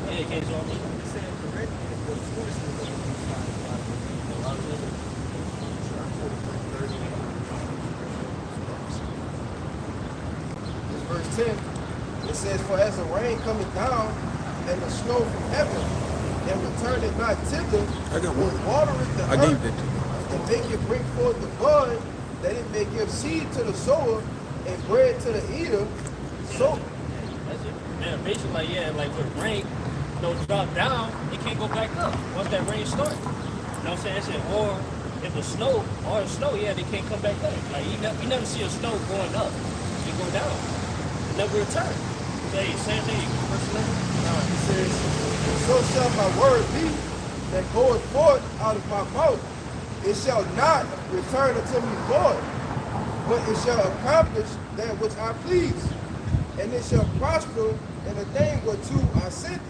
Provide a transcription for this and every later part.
Yeah, can't show me. Verse 10, it says, for as the rain cometh down and the snow from heaven, and returneth not thither, I got one. but watereth the I gave earth, that to you. and make it bring forth the bud, that it may give seed to the sower and bread to the eater. So, That's it. Man, basically, like, yeah, like with rain, don't drop down, it can't go back up once that rain starts. You know what I'm saying? I said, or if the snow, yeah, they can't come back up. Like, you never see a snow going up. It go down. It never return. Say, same thing, verse 11. it says, so shall my word be that goeth forth out of my mouth. It shall not return unto me void, but it shall accomplish that which I please, and it shall prosper in the thing whereto I sent it.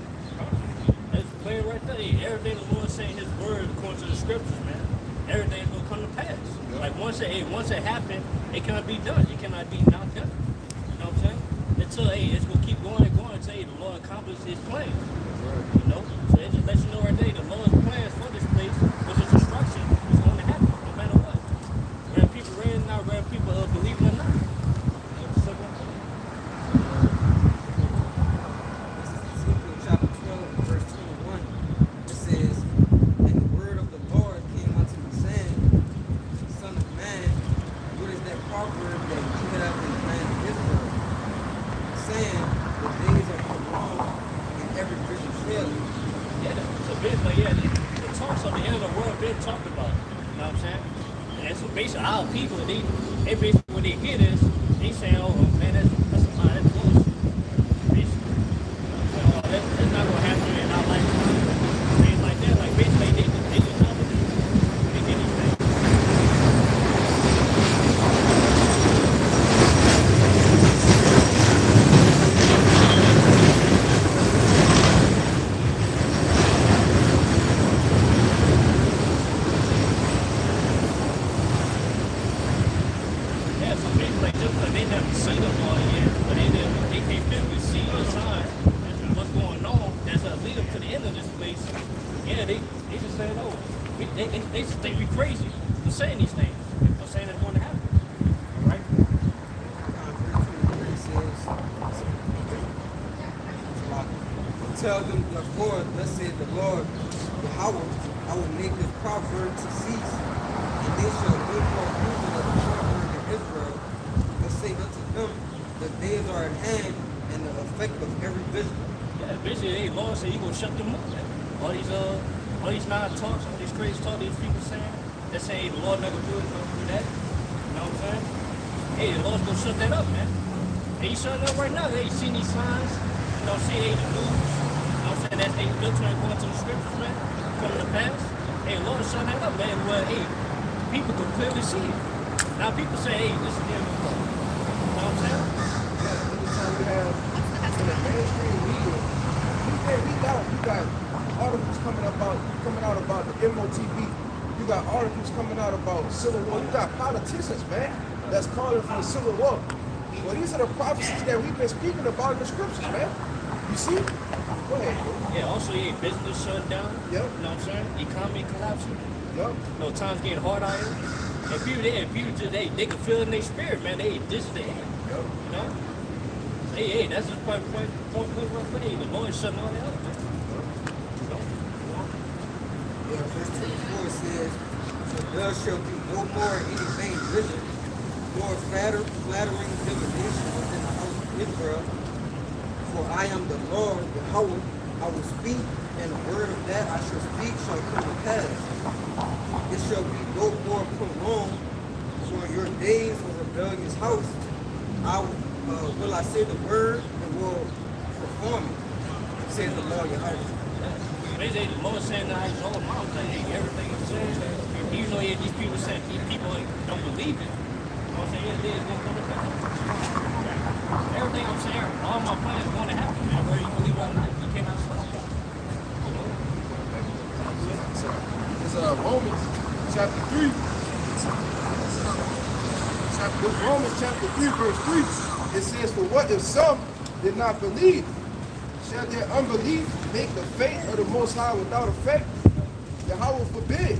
That's clear right there. Everything the Lord saying His word according to the scriptures, man. Everything's gonna come to pass. Yeah. Like once it happened, it cannot be done. It cannot be not done. You know what I'm saying? Until it's gonna keep going and going until the Lord accomplishes His plan. You know? So it just lets you know right there the Lord's plans for this place was His destruction. It's going to happen no matter what. Whether people read it or not, whether people believe it or not. It's simple. This is Ezekiel chapter 12, verse 21. It says, and the word of the Lord came unto me, saying, son of man, what is that proverb that you have in the land of Israel? Saying, the days are prolonged and every vision faileth. Yeah, so basically, yeah, the talks of the end of the world been talked about. You know what I'm saying? And so basically, our people, they basically, what they get is, they saying, oh, man, that's bullshit. Basically. So, that's not going to happen in our lifetime. Things like that. Like, basically, they just not believe it. They get these things. Yeah, so basically, just because they never seen them all yet, but they can't physically see the signs and what's going on that's lead them to the end of this place. Yeah, they just saying, oh, they just think we crazy for saying these things, for saying it's going to happen. Right? Verse 23 says, tell them therefore, thus saith the Lord, Yahweh, I will make this proverb to cease, and they shall no more use it as a proverb in Israel, but say unto them, the days are at hand, and the effect of every vision. Yeah, basically, hey, Lord said He gonna shut them up. Man. All these non-talks, all these crazy talk, these people saying, they're saying, hey, the Lord never do it, never do that. You know what I'm saying? Hey, the Lord's gonna shut that up, man. Hey, He's shutting up right now. Hey, you see these signs? You know, see, hey, the news. You know what I'm saying? That's they filtering according to the scriptures, man. Coming to pass. Hey, the Lord is shutting that up, man. Well, hey, people can clearly see it. Now people say, hey, this is the end of the world. You know what I'm saying? Yeah, anytime you have in the mainstream media, you got articles coming out about the MOTB. You got articles coming out about civil war. You got politicians, man, that's calling for the civil war. Well, these are the prophecies that we've been speaking about in the scriptures, man. You see? Go ahead, bro. Yeah, also, yeah, business shutting down. Yep. You know what I'm saying? Economy collapsing. Yup. You know, times getting hard out here. And people just, they can feel it in their spirit, man. Hey, this is the end. Yup. You know? Hey, that's just point right for the Lord shutting all that up, man. You know? Yeah, verse 24 says, for there shall be no more any vain vision, nor flattering divination within the house of Israel. For I am the Lord, Yahweh, I will speak, and the word of that I shall speak shall come to pass. It shall be no more prolonged, for your days of rebellious house. Will I say the word and will perform it, says the Lord Yahweh. Basically, the Lord saying that His own mouth, like, hey, everything I'm saying, even though these people saying, these people don't believe it. You know what I'm saying? Yeah, it's going to come to pass. Everything I'm saying, all my plans are going to happen, man. Whether you believe it or not, you cannot stop it. You know? It's Romans chapter 3. This Romans chapter 3, verse 3. It says, for what if some did not believe? Shall their unbelief make the faith of the Most High without effect? Yahweh forbid.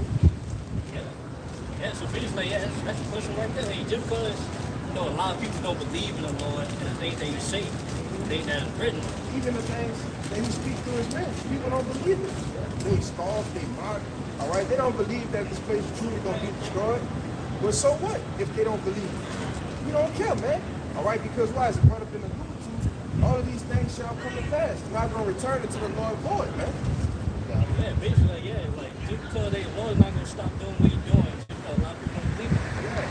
Yeah. Yeah, so basically, yeah, that's the question right there. Hey, just because, a lot of people don't believe in the Lord and the things that He say, things that is written. Even the things that He speaks to His men, people don't believe it. They scoff, they mock. All right, they don't believe that this place is truly going to be destroyed. But so what if they don't believe it? We don't care, man. All right, because why is it brought up in the Luke 2? All of these things shall come to pass. It's not going to return into the Lord void, man. Yeah, basically, yeah, like just because the Lord's not gonna stop doing what He's doing, just because a lot of people don't believe it. Yeah.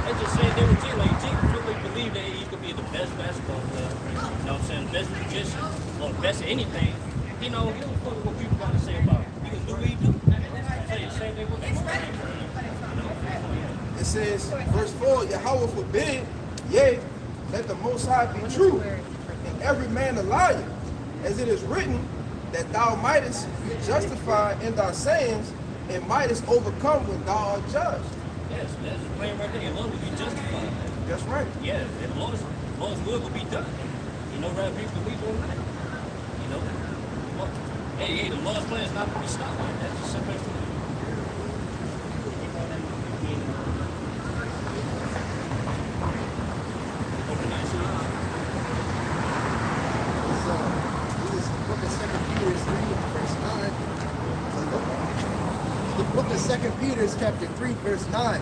They just saying they were like Jesus really believe that he could be the best basketball player, you know what I'm saying, best magician, or best at anything. He don't fuck what people gotta say about him. He can do what he do. Say the same thing with the Lord. It says, verse 4, Yahweh forbid, yea, let the Most High be true, and every man a liar, as it is written, that thou mightest be justified in thy sayings, and mightest overcome when thou art judged. Yes, that's plain right there. The Lord will be justified. That's right. Yeah, and the Lord's will be done. Rather people believe or not. Well, hey, the Lord's plan is not to be stopped. That's just simple as it is. Book of 2 Peter, chapter 3, verse 9.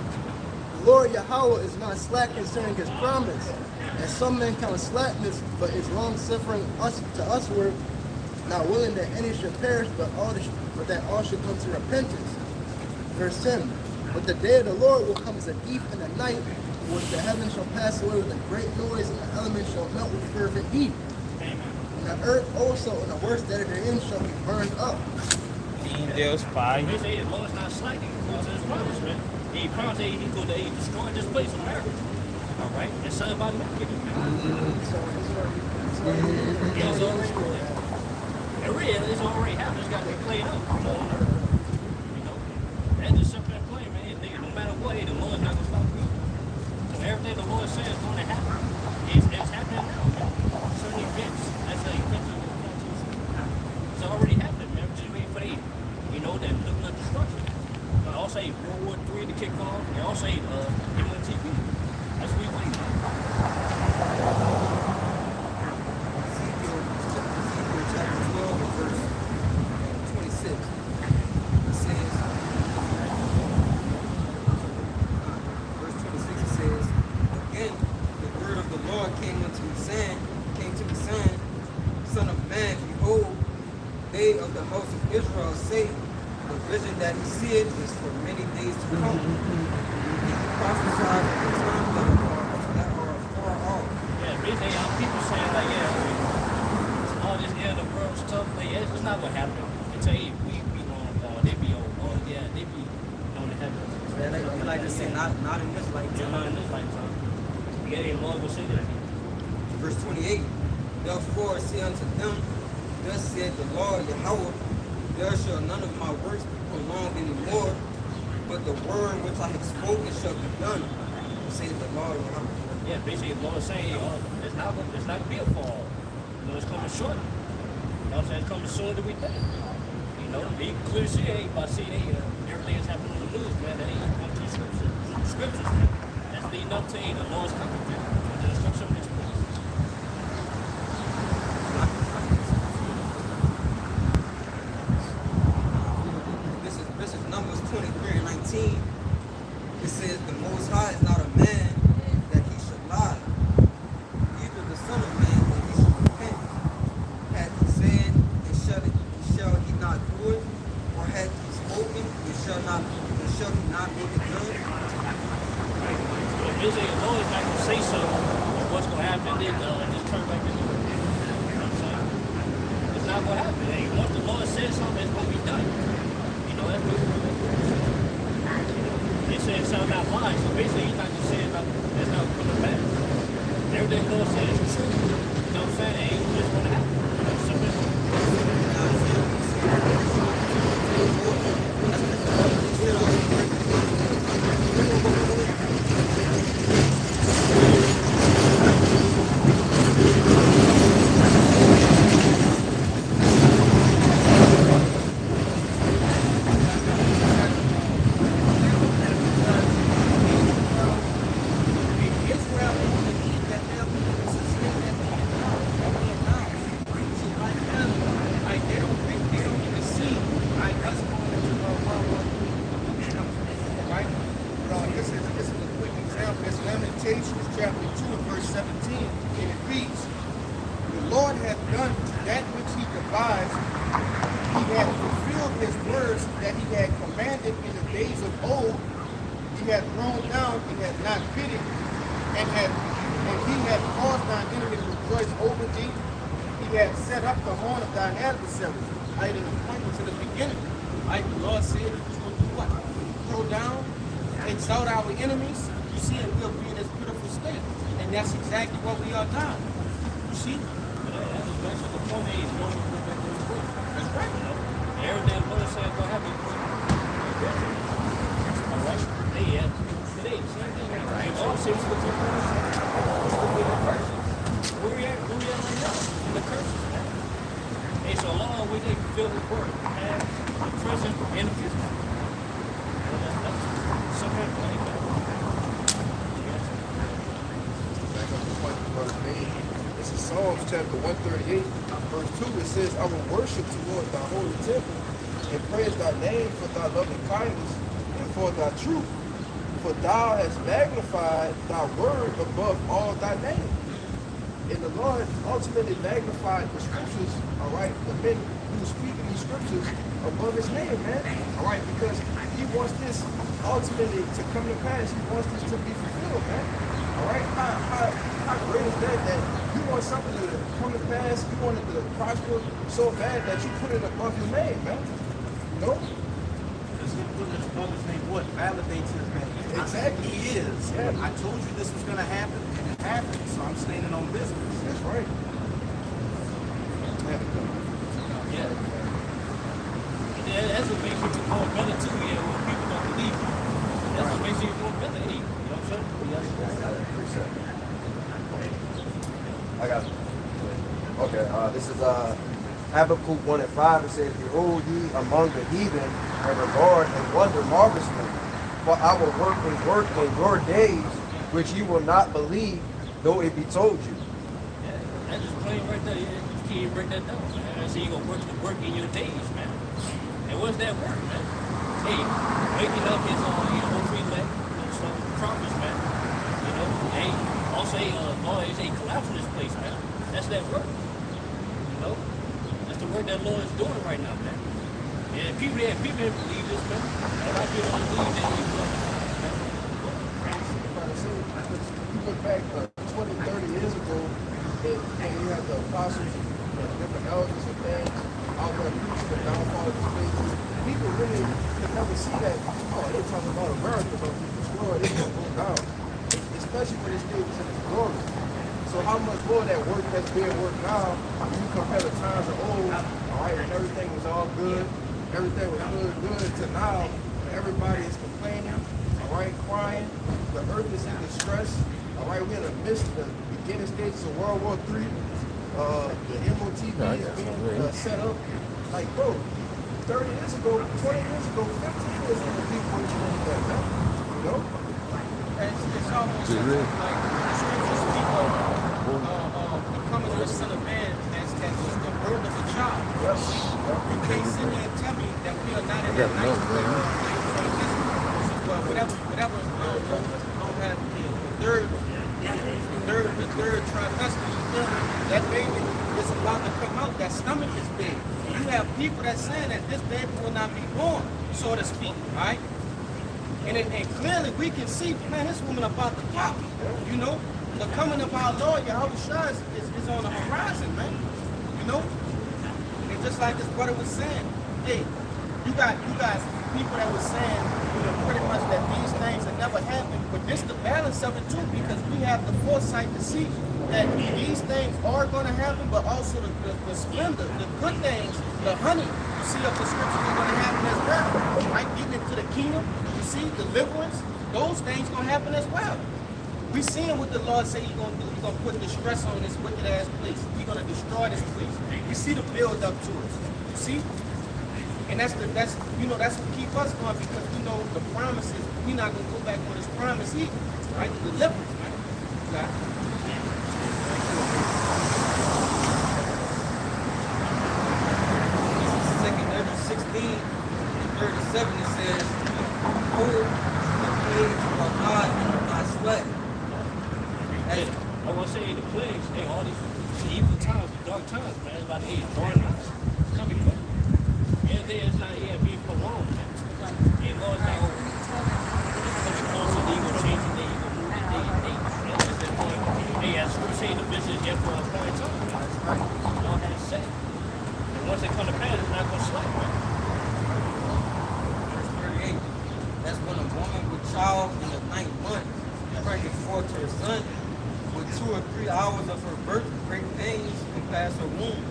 The Lord Yahweh is not slack concerning his promise, as some men count slackness, but is long suffering us to usward, not willing that any should perish, but that all should come to repentance. Verse 10. But the day of the Lord will come as a thief in the night, in which the heavens shall pass away with a great noise, and the elements shall melt with fervent heat. And the earth also and the works that are therein shall be burned up. Deus Pai. They say the Lord's not slacking because of his promise, man. He promised that he's going to destroy this place, America. All right? And son about to make it. It's already it's already happened. It's got to be played out. That's just simple and plain, man. No matter what, the Lord's not going to stop people. So everything the Lord says is going to happen. It's happening now, man. Certain events. That's the events of the it's already happening, man. Just waiting for the that looking at destruction. I'll say World War III to kick off, and I'll say MOTV. That's what we waiting on. Ezekiel chapter 12, verse 26. It says, verse 26, it says, again, the word of the Lord came to me, saying, Son of man, behold, they of the house of Israel say, the vision that he seeth is for many days to come. He prophesied of the times that are far off. Yeah, basically, people saying like, all this end of the world stuff, like, yeah, it's not what happened. They tell you, we be long gone, they be old, yeah, they be on the heavens. Yeah, they like to say, not in this lifetime. Not in this lifetime. Yeah, the Lord will say that. Verse 28, therefore say unto them, thus said the Lord Yahweh, there shall none of my works be prolonged anymore, but the word which I have spoken shall be done, says the Lord Yahweh. Yeah, basically, the Lord is saying, it's not going to be a fall. It's coming short. I'm saying? It's coming sooner than we think. They clearly see it by seeing everything that's happening on the news, man. That ain't come to scriptures, man. That's leading up to the Lord's coming to the destruction of this place. This is Numbers 23 and 19. It says, the Most High is not a man that he should lie, neither the Son of Man that he should repent. Had he said, and shall he not do it? Or had he spoken, and shall he not make it done? Basically, the Lord is not going to say something, and what's going to happen, then just turn back into it. You know what I'm saying? It's not going to happen. Hey, once the Lord says something, it's going to be done. That's what they say it sounds not lying, so basically he's not going to say it's not coming back. Everything the Lord says is true. You know what I'm saying? It ain't just going to happen. That's had fulfilled his words that he had commanded in the days of old. He had thrown down and had not pitied, and he had caused thine enemy to rejoice over thee. He had set up the horn of thine adversaries. I didn't point to the beginning. The Lord said he was going to do what? Throw down, exalt our enemies. You see, and we'll be in this pitiful state. And that's exactly what we are now. You see? That's basically the point is going to go back to his word. That's right. Everything the Lord said going to happen. All right? Hey, yeah. Today, same thing. Right. All six of the where we at right now? In the curses, man. Hey, so long we need to fulfill his word. And the present and the future. That's some kind of thing, man. Back up the point the brother made. This is Psalms chapter 138, verse 2. It says, I will worship toward thy holy temple and praise thy name for thy loving kindness and for thy truth. For thou hast magnified thy word above all thy name. And the Lord ultimately magnified the scriptures, all right, the men who speak in these scriptures above his name, man. All right, because he wants this ultimately to come to pass. He wants this to be fulfilled, man. All right, how great is that you want something to come to pass, you want it to prosper so bad that you put it above your name, man. You know? Because him putting his brother's name, what validates his name. Exactly. He is. Yeah. I told you this was going to happen, and it happened, so I'm standing on business. That's right. Yeah. That's what makes you more better too, yeah, when people don't believe you. That's what makes you more better, hey. You know what I'm saying? I got it. Okay, this is Habakkuk 1 and 5. It says, Behold ye among the heathen, and regard and wonder marvelously, for I will work in your days, which you will not believe, though it be told you. Yeah, that's just plain right there. Yeah, you can't even break that down, man. So you're going to work in your days, man. And what's that work, man? Hey, waking up is on, free leg, some prophets, man. You know, hey, also, Lord, it's a collapse in this place, man. That's that work. You know? That's the work that Lord is doing right now, man. And people didn't believe this, man. A lot of people don't believe that he's doing this. You look back 20, 30 years ago, and you had the apostles and different elders and things out there preaching the downfall of this place. People really could never see that. Oh, they're talking about America, but destroyed, it's going to go down. Especially when it's still in its glory. So how much more that work that's being worked now, when you compare the times of old, all right, and everything was all good, everything was good, to now, everybody is complaining, all right, crying, the earth is in distress, all right, we're in the midst of the beginning stages of World War III, the MOTV is being set up, like, bro, 30 years ago, 20 years ago, 15 years ago, people were doing that, man, you know? And it's almost like scriptures speak of becoming the son of man as the birth of a child. Yes. You can't sit there and tell me that we are not in that nice well, whatever don't have the third trimester, that baby is about to come out, that stomach is big. You have people that saying that this baby will not be born, so to speak, right? And clearly we can see, man, this woman about to pop. You know, the coming of our Lord, Yahushua, is on the horizon, man. You know? And just like this brother was saying, hey, you guys, people that was saying, pretty much that these things have never happened, but this the balance of it too, because we have the foresight to see that these things are going to happen, but also the splendor, the good things, the honey, you see of the scriptures are going to happen as well. Right? Getting into the kingdom, you see, deliverance, those things going to happen as well. We seeing what the Lord say He's going to do. He's going to put the stress on this wicked ass place. He's going to destroy this place. We see the build up to it. You see? And that's what keep us going, because we know the promises. We're not going to go back on His promise either. Right? The deliverance, man. Okay? Second Ezra 16 and 37, it says, "Behold, the plagues of God I slept." Hey, I want to say the plagues, hey, all these evil times, the dark times, man, it's about to age drawing us. It's coming quick. Yeah, once they come to pass, it's not going to slack, man. Verse 38. That's when a woman with child in the 9th month bringeth forth her son, with 2 or 3 hours of her birth, great pains compass her womb.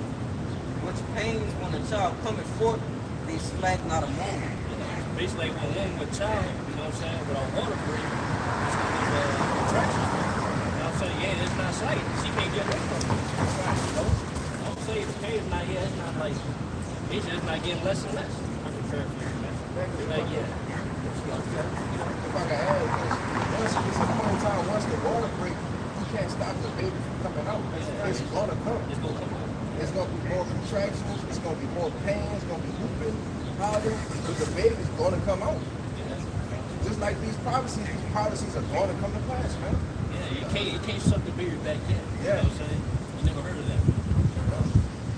Which pains when a child cometh forth, they slack not a moment. Basically, when a woman with child, you know what I'm saying, without water breathing, it's going to be contraction. You know what I'm saying? Yeah, it's not sight. She can't get away from it. You know? Don't say the pain is not here. It's not like, it's just not getting less and less. I can verify man. Like, yeah. If I can add, once it's a point in time, once the water break, you can't stop the baby from coming out. It's gonna come. It's going to come out. It's gonna be more contractions. It's gonna be more pain. It's gonna be whooping, hollering, but the baby's gonna come out. Just like these prophecies are gonna come to pass, man. Yeah, you can't suck the baby back in. You know what I'm saying? You never heard of that.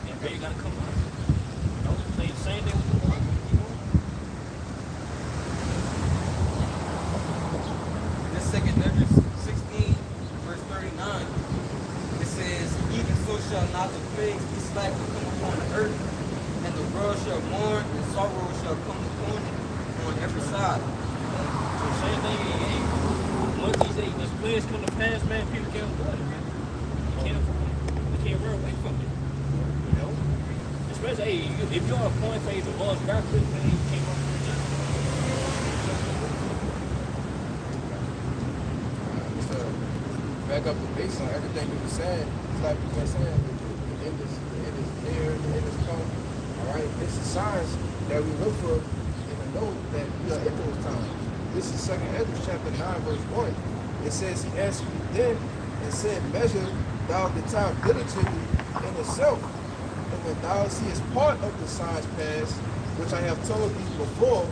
Yeah, baby got to come out. You know, same thing with the water. You know? This second Numbers 16, verse 39, it says, even so shall not the plagues be slack to come upon the earth, and the world shall mourn, and sorrow shall come upon it on every side. So same thing, hey, once these days, this plans come to pass, man, people can't avoid it, man. You can't run away from it. You know? Especially, hey, if you're on a point phase of Lord's rapid, man, you can't run from it. Just to back up the base on everything you were saying, it's like you were saying, the end is near, the end is come. All right, this is signs that we look for and to know that we are in those times. This is 2nd Ezra chapter 9, verse 1. It says, he answered me then and said, measure thou the time diligently in itself, and when thou seest part of the signs past, which I have told thee before,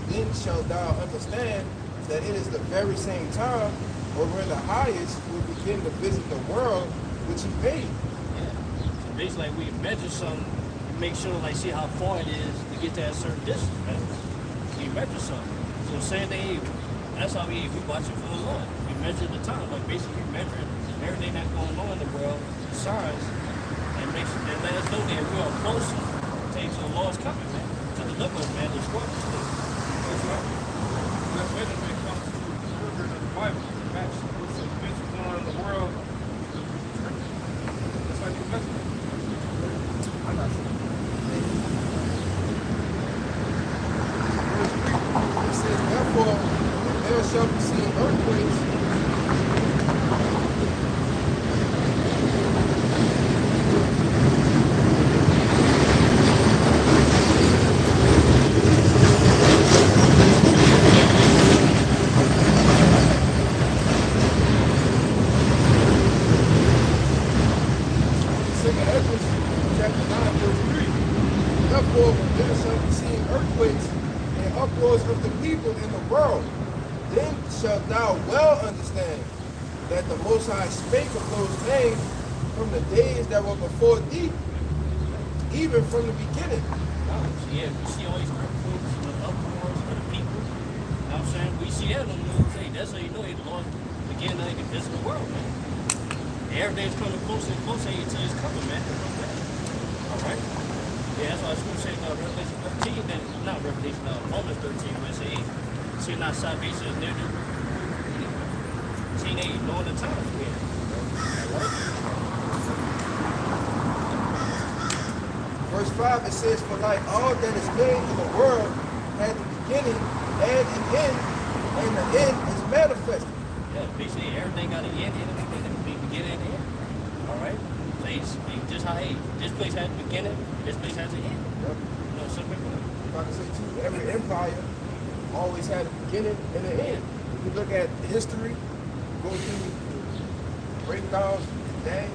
then shalt thou understand that it is the very same time wherein the highest will begin to visit the world which he made. Yeah. So basically, like, we measure something, make sure, like, see how far it is to get to a certain distance, man. We measure something. So same thing, that's how we watch it for the Lord. We measure the time, like basically we measure everything that's going on in the world, the signs, and make sure that let us know that we are closer to the Lord's coming, man. To deliver us, man, destroy us. That's right. That's when it comes to the scripture of the Bible. Match what's going on in the world. That's like the message. I'm not saying. It says, therefore, there shall be seen earthquakes. Second Ezra, chapter 9, verse 3. Therefore, there shall be seen earthquakes and uproars of the people in the world. Then shalt thou well understand that the Most High spake of those things from the days that were before thee, even from the beginning. So yeah, we see all these earthquakes and the uproars for the people. You know what I'm saying? We see that on the news. Hey, that's how you know the Lord began to visit the world, man. Everything's coming closer and closer until it's coming, man. All right? Yeah, that's why it's going to say Revelation 13, then, not Revelation, Romans 13, where it say, hey, see not salvation is near to you. See, they knowing the times we're in. All right? Verse 5, it says, for like all that is made in the world had the beginning and an end, and the end is manifested. Yeah, basically everything got an end in it, beginning and end. All right? So it's just how, hey, this place has a beginning, this place has an end. Yep. You know, something like that. If I can say too, every empire always had a beginning and an end. If you look at history, go through breakdowns, Daniel,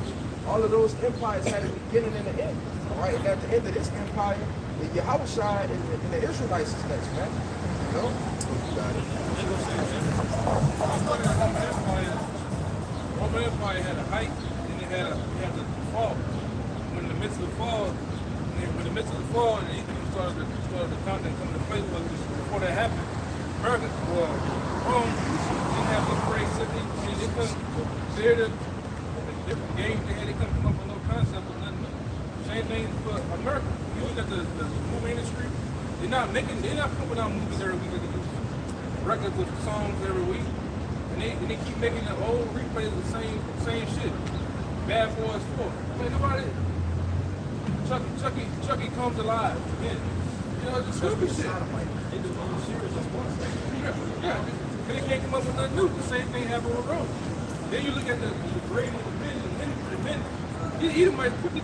all of those empires had a beginning and an end. All right, and at the end of this empire, the Yahushua and the Israelites is next, man. You know? You got it. Roman Empire had a height, and it had the fall. When in the midst of the fall, and the Egypt started the continent coming to place, but before that happened, America, Rome didn't have the great city. They couldn't, they're the different games they had, they couldn't come up with no concept of nothing. Same thing for America. You look at the movie industry, they're not pumping out movies every week. They do records with songs every week. And they keep making the old replays of the same shit. Bad Boys 4. I mean, nobody. Chucky comes alive again. You know, it's stupid shit. They do whole series of sports. Yeah. They can't come up with nothing new. The same thing happened with Rome. Then you look at the grading of the men. He might quickly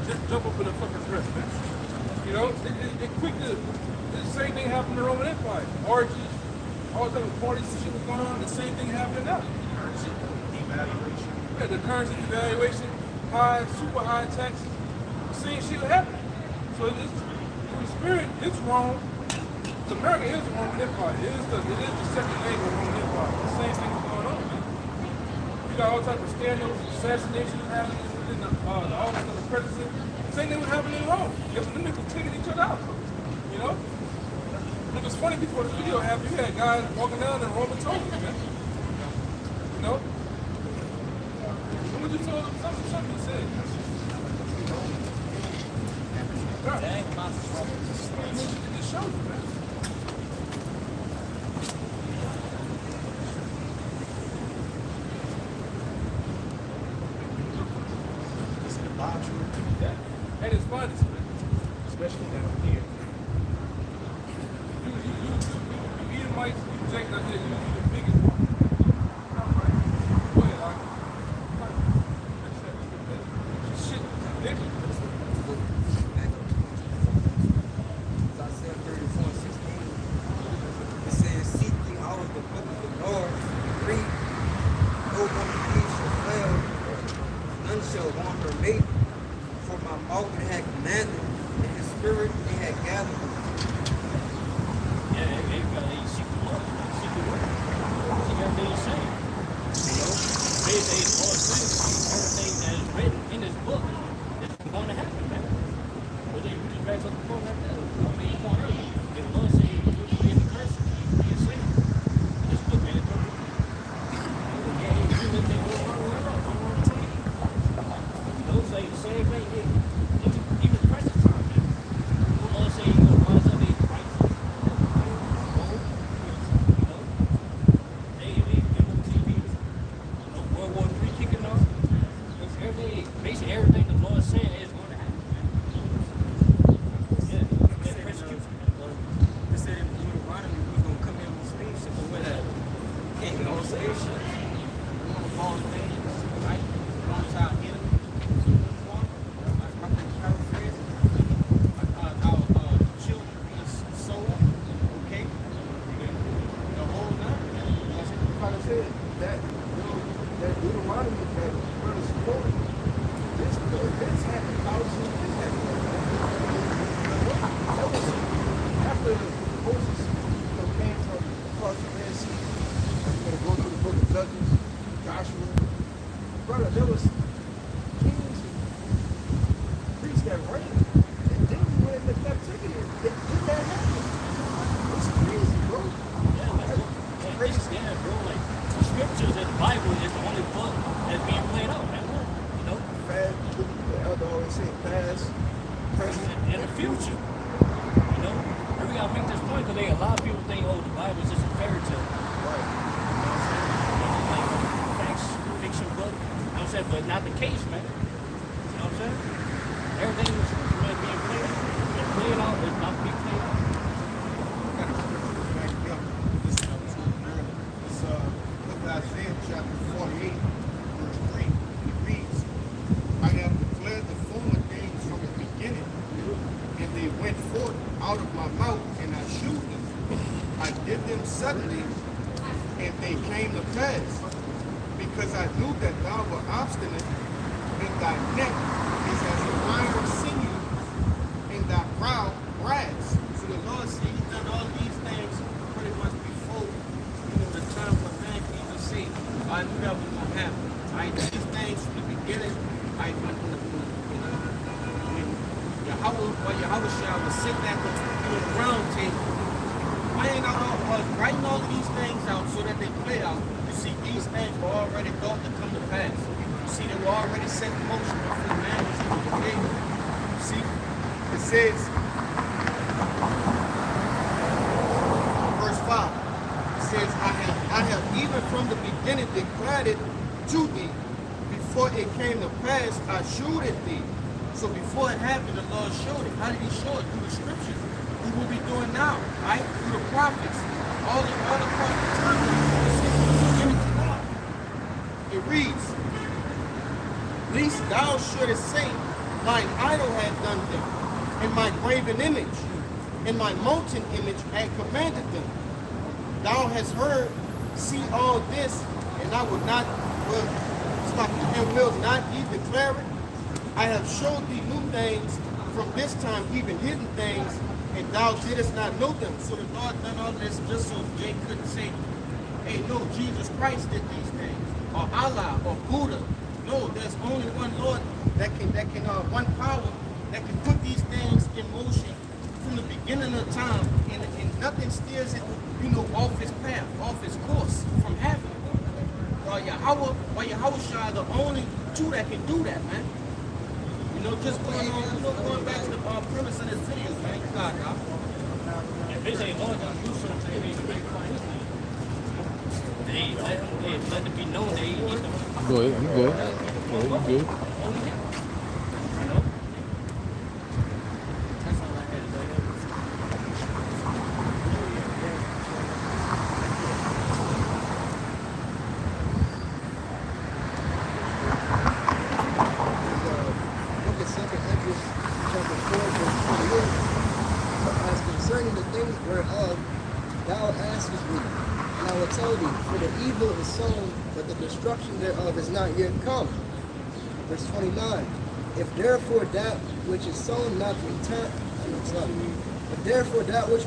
just jump up in a fucking dress, man. You know, they quick to. The same thing happened in the Roman Empire. Orgies, all type of parties and shit was going on. The same thing happening now. Evaluation. Yeah, the currency devaluation, super high tax, same shit happening. So the spirit is wrong. America is the Roman Empire. It is the second leg of the Roman Empire. The same thing is going on, man. You got all types of scandals, assassinations happening within the office of the president. Same thing was happening in Rome. Them niggas taking each other out. You know? It was funny before the video happened, you had guys walking down in Roman togas, man. You know? What would you tell them? Something you said. It just shows you, man. It's an debauchery. At its finest, man. Especially down here. You Edomites, you Jake, you the biggest one. Go ahead, Archie. Shit, ridiculous. Isaiah 34:16. It says, "Seek ye out of the book of the Lord, read. No one thing shall fail, none shall want her mate. For my mouth it had commanded, and his spirit it had gathered." Yeah, everybody seek the Lord. Seek the word. Seek everything he's saying. You know? They all saying everything that is written in this book is going to happen, man. But they just read up the book like that. I mean, you want early. If the Lord say you be in the curse, be a slave. This book, man, it's perfect. Yeah, you live there, go on, those say the same thing. Even present time, man. The Lord say you're going to rise up in right. World War III kicking off. Basically everything the Lord said is going to happen. Yeah, and persecution. They said in Deuteronomy we was going to come in with spaceship or whatever. And you know what I'm saying? We want to fall things, right? Launch our enemy. Our children being sold, okay? The whole nine. Like I said, that Deuteronomy that brother supported, this events happened thousands of years ago. That was after Moses came from across the Red Sea, go through the book of Judges, Joshua. Brother, there was kings and priests that reigned, and then we went into captivity. Did that happen? It's crazy, bro. Yeah, bro. Like the scriptures in the Bible is the only book that's being played out. Man. You know, Fast, the elder always say past, present, and the future. You know, and we gotta make this point because a lot of people think, oh, the Bible is just a fairy tale. right. Like facts, fiction book. You know what I'm saying? But not the case, man. You know what I'm saying? Everything is being played out. And played out is not being played out. Look at Isaiah chapter 48, verse 3. It reads, "I have declared the former things from the beginning, and they went forth out of my mouth, and I shewed them. I did them suddenly, and they came to pass, because I knew that thou wert obstinate, and thy neck is as a iron sinew, and thy brow brass." So the Lord said he's done all these things pretty much before, the time when man can even say, I knew that was going to happen. I did these things from the beginning. I went when Yahweh shall was sitting at the round table. Writing all of these things out so that they play out. You see, these things were already thought to come to pass. See, they were already set in motion before man was even created. See, it says, Verse 5. It says, I have even from the beginning declared it to thee. Before it came to pass, I showed it thee. So before it happened, the Lord showed it. How did he show it? Through the scriptures. We will be doing now, right? Through the prophets. All the prophets from the beginning to now. It reads, Least thou shouldest say, Mine idol had done them, and my graven image, and my molten image had commanded them. Thou hast heard, see all this, and I will not, and will not ye declare it? I have showed thee new things from this time, even hidden things, and thou didst not know them. So the Lord done all this just so Jay couldn't say, hey, no, Jesus Christ did these things, or Allah, or Buddha. No, there's only one Lord that can one power that can put these things in motion from the beginning of time, and nothing steers it, off is path, off its course from heaven. While Yahweh Shai the only two that can do that, man. Just going back to the premise of this video, man. You got it, And basically, Lord don't do something, they rectify his name. They let it be known that he needs to. Go ahead, you go ahead. Go ahead, you good. Only him. You know? That's all I had to say. Look at 2 Ezra chapter 4, verse 28. But as concerning the things whereof thou askest me, and I will tell thee, for the evil is sown, but the destruction thereof is not yet come. Verse 29. If therefore that which is sown not return, if therefore that which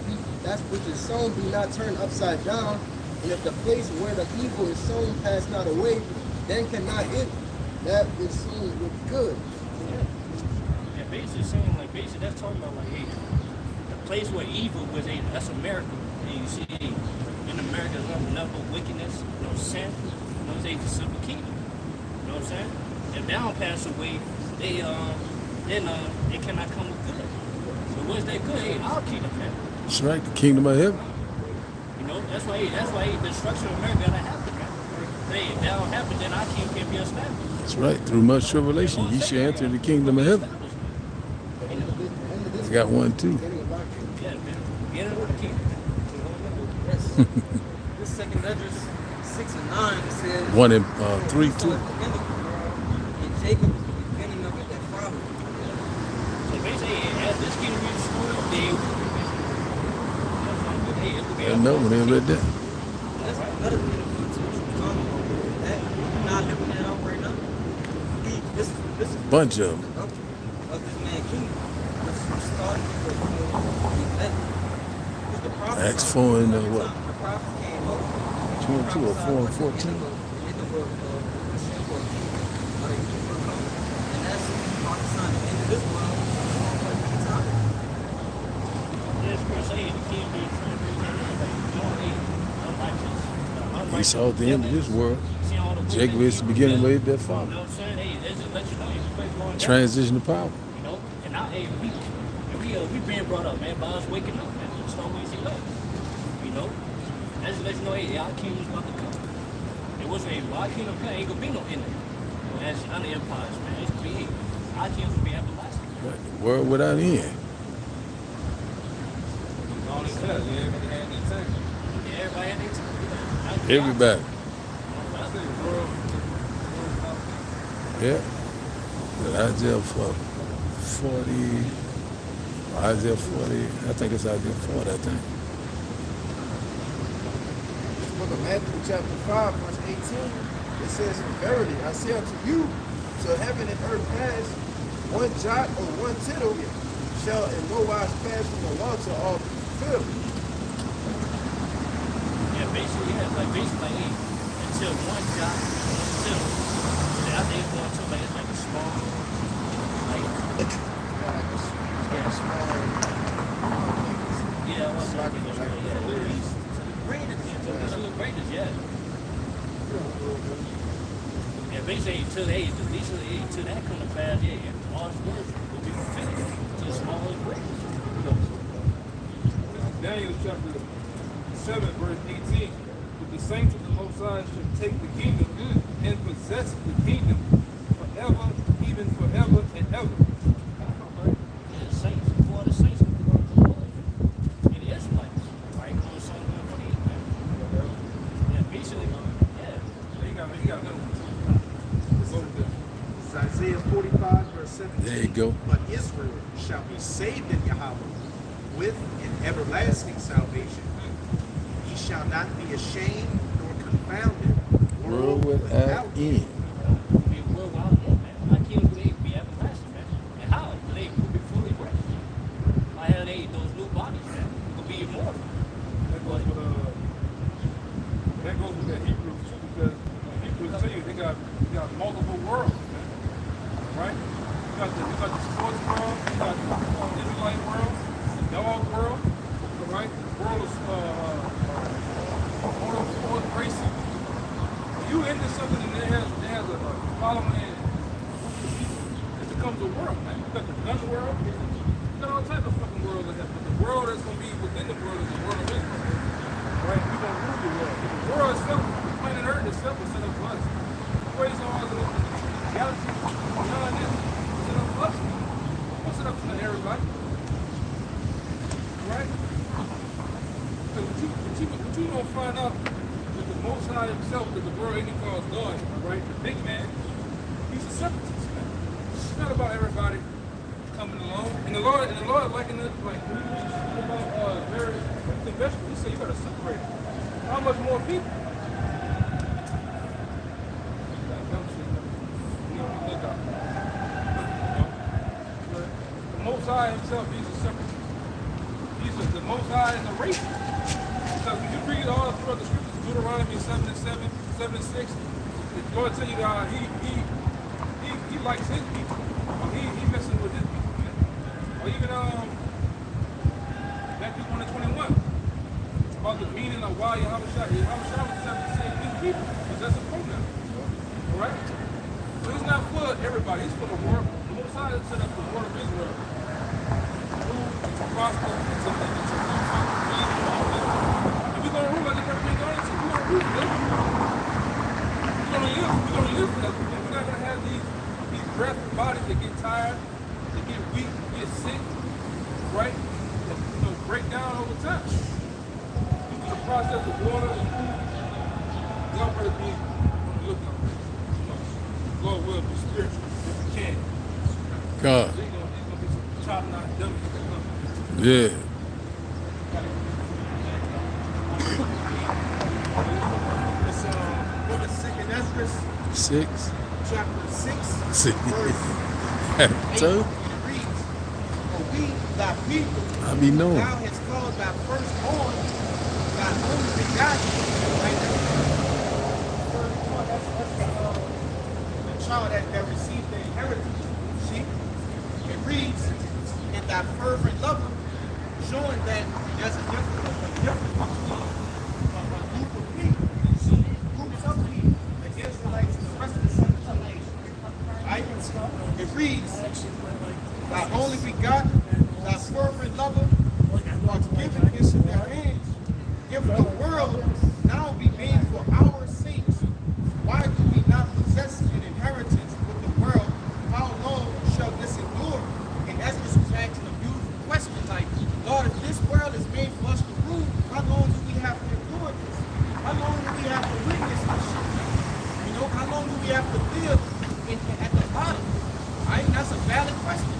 is sown be not turned upside down, and if the place where the evil is sown pass not away, then cannot it that is sown with good. Yeah, basically saying basically that's talking about hey, the place where evil was that's America. And you see in America there's nothing but wickedness, no sin, the civil kingdom. You know what I'm saying? If they don't pass away, they cannot come with good. But what's that good? Hey, our kingdom, man. That's right, the kingdom of heaven. That's why the destruction of America gotta happen, man. Hey, if that don't happen, then our king can't be established. That's right, through much tribulation, ye shall enter the kingdom of heaven. I got one too. Yeah, man. Get into the kingdom. This 2 Ezra 6 and 9 it says 1 and 3 too. And Jacob was the beginning of it, that problem. So basically, as this kingdom be destroyed, I know when they read that. That's another thing that we're not living that out right now. This is Bunch of them. of this man kingdom. This started with the prophet. Acts 4 and what? The prophet came up. 22 or 4 and 14. And that's prophesying the end of this world. Yes, crusade, the king be He saw at the end of this world. Jacob is the beginning of their father. You know what I'm saying? Hey, that's just let you know you quit going down. Transition to power. You know? And now, hey, we being brought up, man, by us waking up, man. Just don't waste your life. You know? That's just let you know, hey, our kingdom's about to come. It wasn't, hey, our kingdom come, ain't gonna be no ending. As other empires, man. It's gonna be, our kingdom will be everlasting. Right, the world without end. All this stuff, everybody had their time. Yeah, everybody had their time. Everybody. Yeah. But Isaiah 40, Isaiah 40, I think it's Isaiah 40, I think. Book of Matthew chapter 5, verse 18, it says, verily, I say unto you, till heaven and earth pass, one jot or one tittle shall in no wise pass from the law till all be fulfilled. Yeah, basically, hey, until one jot, one tittle. I think it's going to it's like a small, greatest, yeah. And Yeah, basically to the age, to that come to pass, yeah, and God's word will be fulfilled to the smallest grace. This is Daniel chapter 7, verse 18. But the saints of the Most High shall take the kingdom and possess the kingdom forever, even forever and ever. Yeah, the saints, before the saints will be the Lord. And the Israelites, right? On Psalm 148, man. Yeah, basically, yeah. He got another one. Let's go to this. It's Isaiah 45, verse 17. There you go. But Israel shall be saved in Yahweh with an everlasting salvation. He shall not be ashamed nor confounded. World without end. Be a world without end, man. Our kings will be everlasting, man. And how? They will be fully raised. How hell those new bodies, man, will be immortal. That goes with that Hebrews too, because Hebrews tell you they got multiple worlds, man. Right? You got the sports world, you got the Israelite world, the dog world, right? The world of sport racing. When you into something and it has a following in, it becomes a world, man. You got the gun world, you got all types of fucking worlds like that. But the world that's gonna be within the world is the world of Israel. Right? We're gonna rule the world. The world itself, planet Earth itself is set up for us. The ways all the galaxies beyond this is set up for us. What's set up for everybody? Right? So what you don't find out that the Most High himself, that the world ain't calls God, right? The big man, he's a separatist, man. It's not about everybody coming along. And the Lord likened it like when you speak about various fruits and vegetables, he said you gotta separate it. How much more people? The Most High himself, he's a separatist. The Most High is a racist. Because when you read all throughout the scriptures, Deuteronomy 7:7, 7:6, the Lord tell you that he likes his people. He messing with his people. Or even Matthew 1:21 about the meaning of why Yahweh Shah was saying his people, because that's a pronoun. All right? So he's not for everybody. He's for the world. The Most High set up the world of Israel. To prosper, to if we're gonna rule like the European Union, we're gonna rule for them. We're gonna live for that. We're not gonna have these breath bodies that get tired, that get weak, get sick, right? That break down over time. Due to the process of water and food, y'all better be on the lookout. Lord will be spiritual if we can. God. There's gonna be some top-notch dummies that come. Yeah. It's what is second Ezra, 6. chapter 6, Six. verse 8. Two. It reads, for we, thy people, I be knowing. thou hast called thy firstborn, thy only begotten, right? The child that received the inheritance. See? It reads, and thy fervent lover, showing that there's a difference between a group of people, groups of people, the Israelites and the rest of the 17 nations. Right? It reads, thy only begotten, thy fervent lover, was given into their hands. If the world now be made for our sakes, why do we not possess an inheritance with the world? How long shall this endure? And Ezra was asking a beautiful question, like, Lord, if this world is made for us to rule, how long do we have to endure this? How long do we have to witness this shit? You know, how long do we have to live at the bottom? Right? That's a valid question.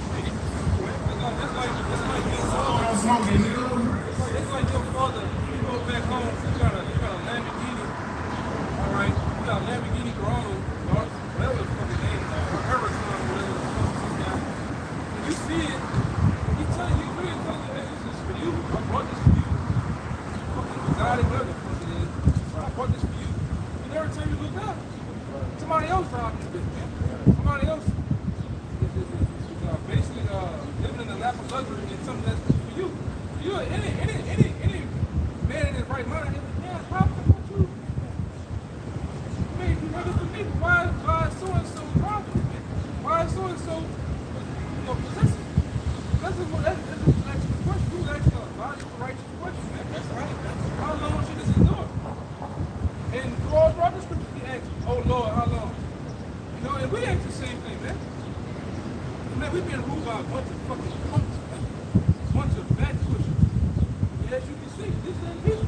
It's like your father, you go back home, you got a Lamborghini, all right? You got a Lamborghini Corona, whatever the fucking name is, or Huracan, whatever the fuck it's got. When you see it, he tell you, really tell you, hey, this is for you. I brought this for you. Fucking Bugatti, whatever the fuck it is, I brought this for you. And every time you look up, somebody else driving this bitch, man. Somebody else is basically living in the lap of luxury and something that's for you. You any man in his right mind, yeah, probably for you. I mean, if you heard it for me, why is what that's an actual question. Who's asking a logical, righteous question, man? That's right. How long should this endure? And throughout the scriptures, he asks, "Oh Lord, how long?" You know, and we ask the same thing, man. Man, we've been ruled by a bunch of fucking punks, man. A bunch of back pushers. And as you can see, this ain't people.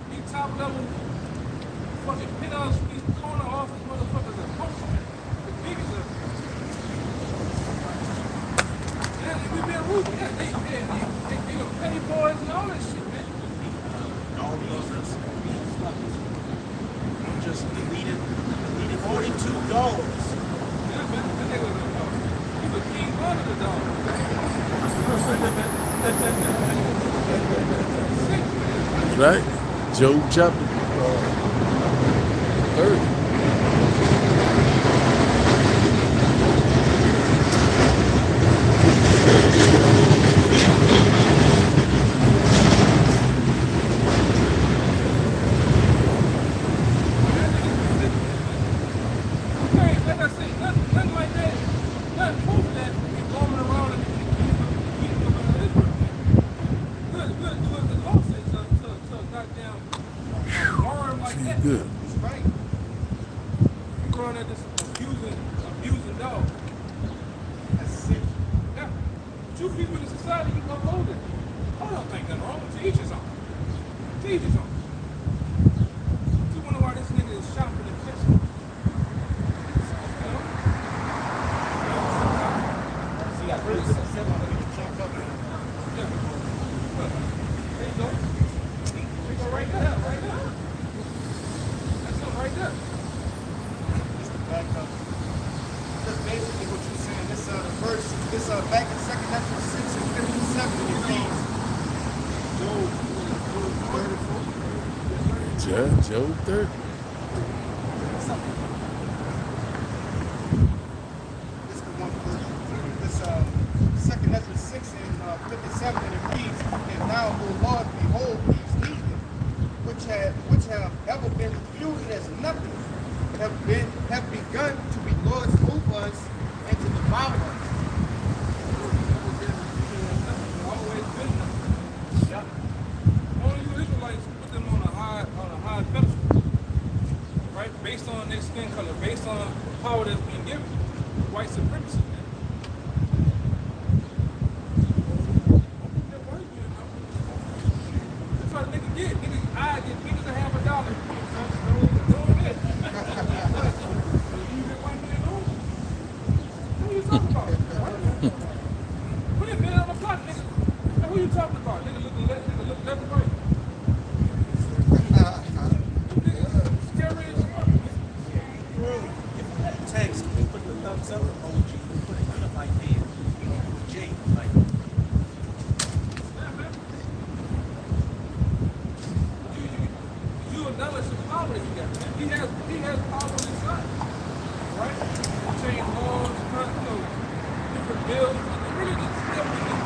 These top level fucking pit out these corner office motherfuckers are punks, man. The biggest of them. Yeah, we've been ruled. Yeah, they gonna pay boys and all that shit, man. All those just deleted 42 dollars. Yeah, man, that nigga was he was king under the dog. That's right. Job chapter 30. Like I say, nothing like that. Nothing proof that he's going around and keeping up with Israel. Good, do what the law says to goddamn worm like that. Good. That's right. You're going at this abusing dog. That's sick. Yeah. Two people in society, you upload it. I don't think nothing wrong. To each his own. To each his own. You wonder why this nigga is shopping and fixing. See, I really said on it. Jump up. There you go. We go right there, right there. That's him right there. Just to back up. Just basically what you're saying. This the verse. This back in 2 Nephilim 6 and 57. It reads. Job 30. This is the one verse. This 2 Nephilim 6 and 57, and it reads, "And now, O Lord, behold these heathen, which have ever been reputed as nothing, have begun to be lords over us and to devour us." Always been nothing. Yeah. Only you Israelites put them on a high pedestal. Right? Based on their skin color, based on the power that's being given. White supremacy, man. That's what a nigga get. I get niggas a $50. Doing this. You get white man on? What are you talking about? Put your man on the block, nigga. Now, who you talking about? Nigga look left and right. Nigga, scary as fuck. Text, you put the thumbs up emoji, you put it kind of like there. J, like. Yeah, man. You acknowledge the power that he got, man. He has power on his side. Right? Change laws, different bills. It really just everything.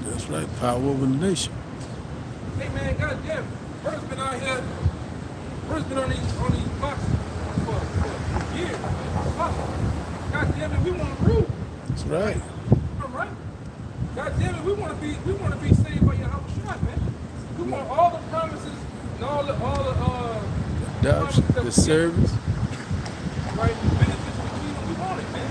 That's right. Power over the nation. Hey man, goddamn, Bird's been out here. Bird's been on these blocks for years. Goddamn it, we want to rule. That's right. All right. Goddamn it, we want to be saved by your house shot, man. We want all the promises and all the Adoption, the service. Right, the benefits of the kingdom. We want it, man.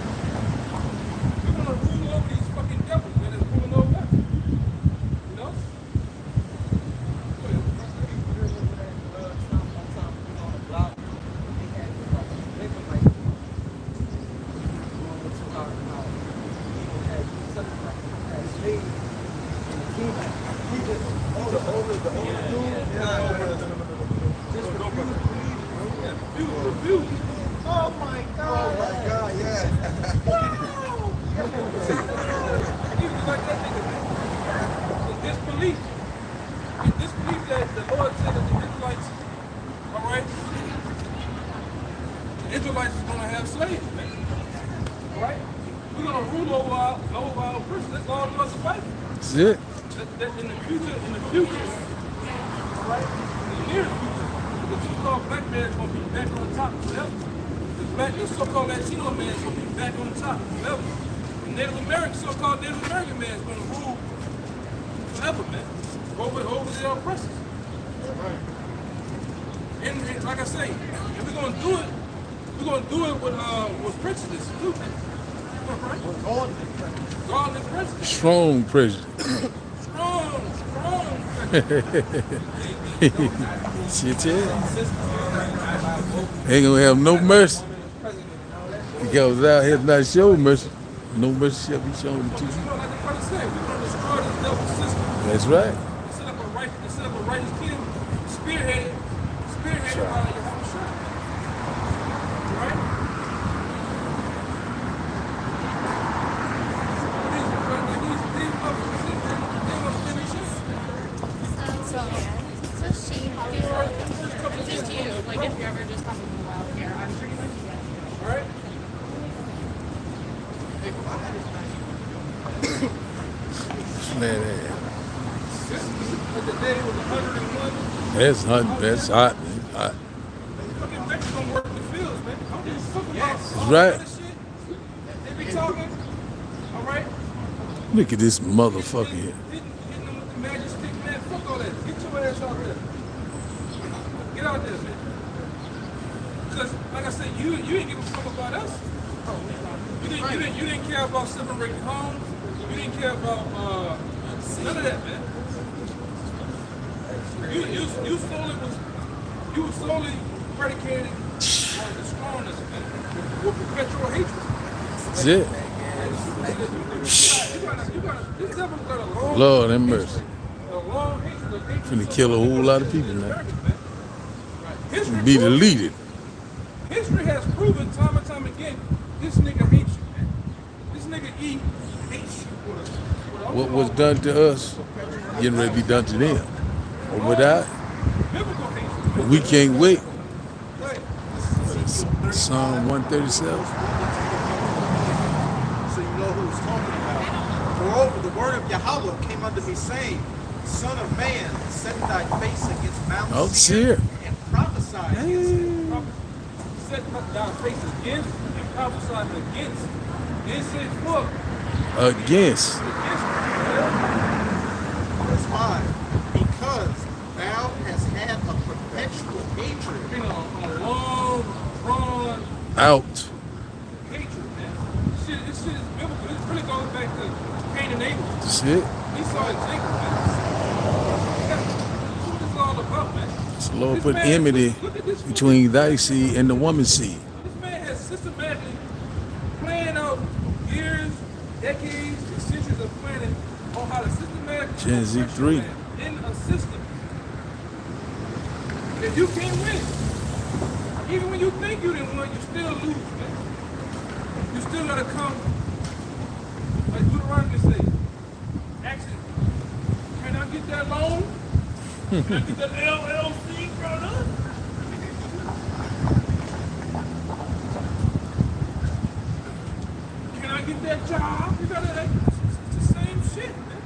We want to rule over these fucking devils, man. That's ruling over us. You know? made in the kingdom. He just, the older dude, Refuse. Oh my God. Oh my God, yeah. He was like that nigga, man. It's disbelief. It's disbelief that the Lord said that the Israelites, all right, the Israelites is going to have slaves, man. All right? We're going to rule over our oppressors. That's all there was to fight. That's it. That in the future, all right, in the near future, the so-called black man is going to be back on top forever. The so-called Latino man is going to be back on top forever. The Native American, so-called Native American man is going to rule forever, man, over their oppressors. And like I say, if we're going to do it, we're going to do it with prejudice, too, man. Right? God is prejudice. Strong prejudice. Strong prejudice. Shit, yeah. Ain't gonna have no mercy. Because out here not show mercy, no mercy shall be shown to you. Like the brother said, we're going to destroy this double system. That's right. Set up a righteous king, spearheaded by Yahweh Shai. Right? So she feels just you, like if you're ever just having a wild hair, I'm pretty much All right? Man, The day was 101. that's hot, man. Hot. Fucking Mexico don't work in the fields, man. I don't give a fuck about That's all right. that shit. They be talking. All right? Look at this motherfucker here. Hitting them with the magic stick, man. Fuck all that. Get your ass out there. Get out there, man. Because, like I said, you ain't give a fuck about us. You didn't care about separating homes. You didn't care about none of that, man. You were solely predicated on destroying us, man, with perpetual hatred. That's it. This devil's got a long, Lord have mercy. a long hatred. Finna kill a whole lot of people now. History Be proves- deleted. History has proven time and time again, this nigga hates you, man. This nigga E hates you. What was done to us, getting ready to be done to them. Or without, Biblical hatred. we can't wait. Right. Psalm 137. So you know who he's talking about. Moreover, the word of Yahweh came unto me, saying, Son of man, set thy face against Mount Oh, Seir Seir. and prophesy against it. Set thy face against and prophesy against. Then say, fuck. Against. Verse 5. Because thou hast had a perpetual hatred. Been on a long, drawn Out. hatred, man. This shit is biblical. This really goes back to Cain and Abel. That's it. Esau and Jacob, man. That's what this is all about, man. So Lord This put man- enmity look at this between thy seed and the woman's seed. This man has systematically planned out years, decades, and centuries of planning on how to systematically Gen Z 3. in a system. If you can't win, even when you think you didn't win, you still lose, man. You still gotta come, like Deuteronomy says, action. Can I get that loan? Can I get that LLC, brother? Can I get that job? You gotta, it's the same shit, man.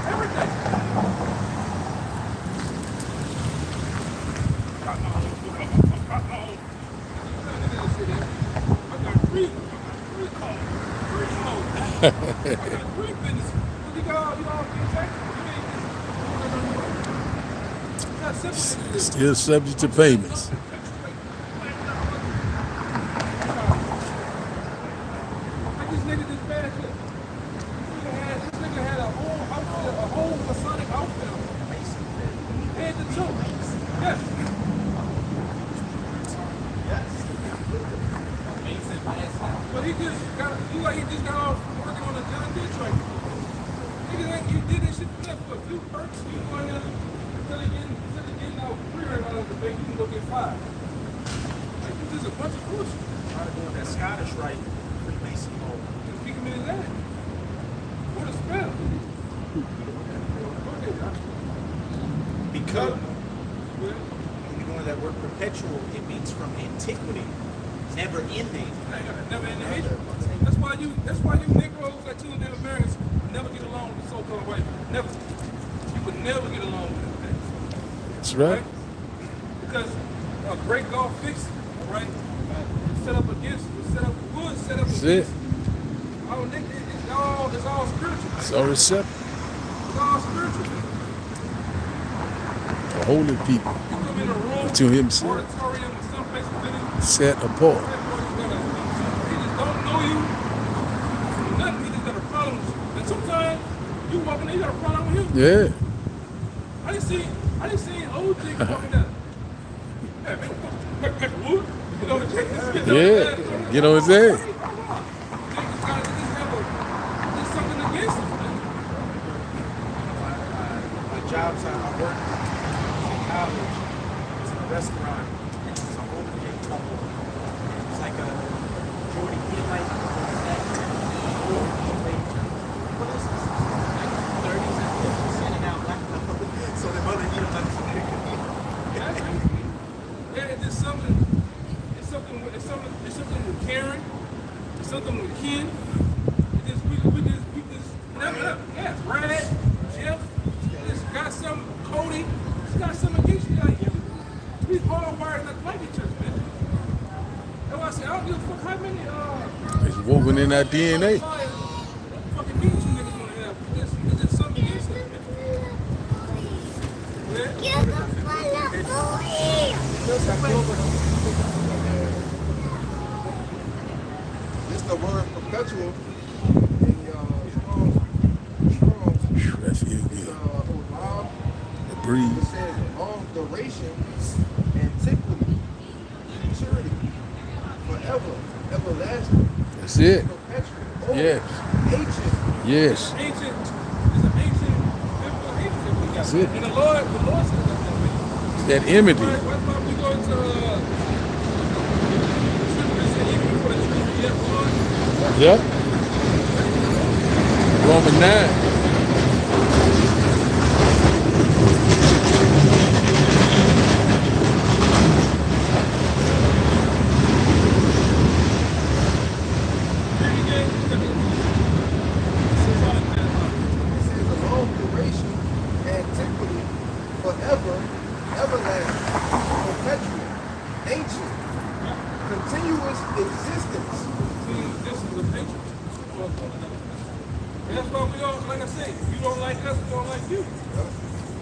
Everything. I got three cars, three businesses. But you all get taxes. Still subject to payments. Like this nigga just bad shit. This nigga had a whole outfit, a whole Masonic outfit on. Head to toe. Yes. Yes. But he just got, you like he just got off working on a John Deere tractor. Nigga, like you did this shit for that for a few perks. You going there until he getting out career out of the bank, you can go get fired. Like this is a bunch of bullshit. Started doing that Scottish rite, Freemason mode. Just speak him in his ass. What a spell. Because when you're doing that word perpetual, it means from antiquity, never ending. Never ending hatred. That's why you Negroes, Latino Native Americans never get along with the so-called white man. Never. You would never get along with them. Man. That's right. Because a great golf fix, all right, set up against, set up wood, set up That's against. it. Oh, it's all spiritual. It's all receptive. It's all spiritual. The holy people You come in a room, to himself, auditorium, or someplace with set apart. He just don't know you. Nothing. He just got a problem with you. And sometimes you walking in, you got a problem with him. Yeah. I didn't see old niggas walking down. Hey, man, cut the wood. You know, just Yeah. Get on his head. Niggas gotta just there's something against him, man. My jobs, I worked in college. It's in a restaurant. It's an old gay couple. It's like a Jordan Peterite. What is this? Like 30s and 50s sending out black people. So their mother need a Yeah, it's something with Karen. It's something with Ken. We just never. Yeah, Brad, Jeff. Just got some. Cody. Just got something against you. Like we all wired like each other, man. That's why I say I don't give a fuck how many It's woven in our DNA. fucking meetings you niggas wanna have. It's just something against it, man. It's the word perpetual in Strong's. That feels It's good. Olam. The breeze. It says long duration, antiquity, futurity, forever, everlasting, That's it. perpetual, old, Yes. ancient. Yes. Ancient, it's an ancient biblical hatred that we got. That's it. And the Lord said that. That enmity. That's why we go to Scripture said even before the truth yet born. Yep. Roman 9. It says a long duration, antiquity, forever, everlasting, perpetual, ancient, continuous existence. This is a hatred. And that's why we don't, like I say, you don't like us, we don't like you.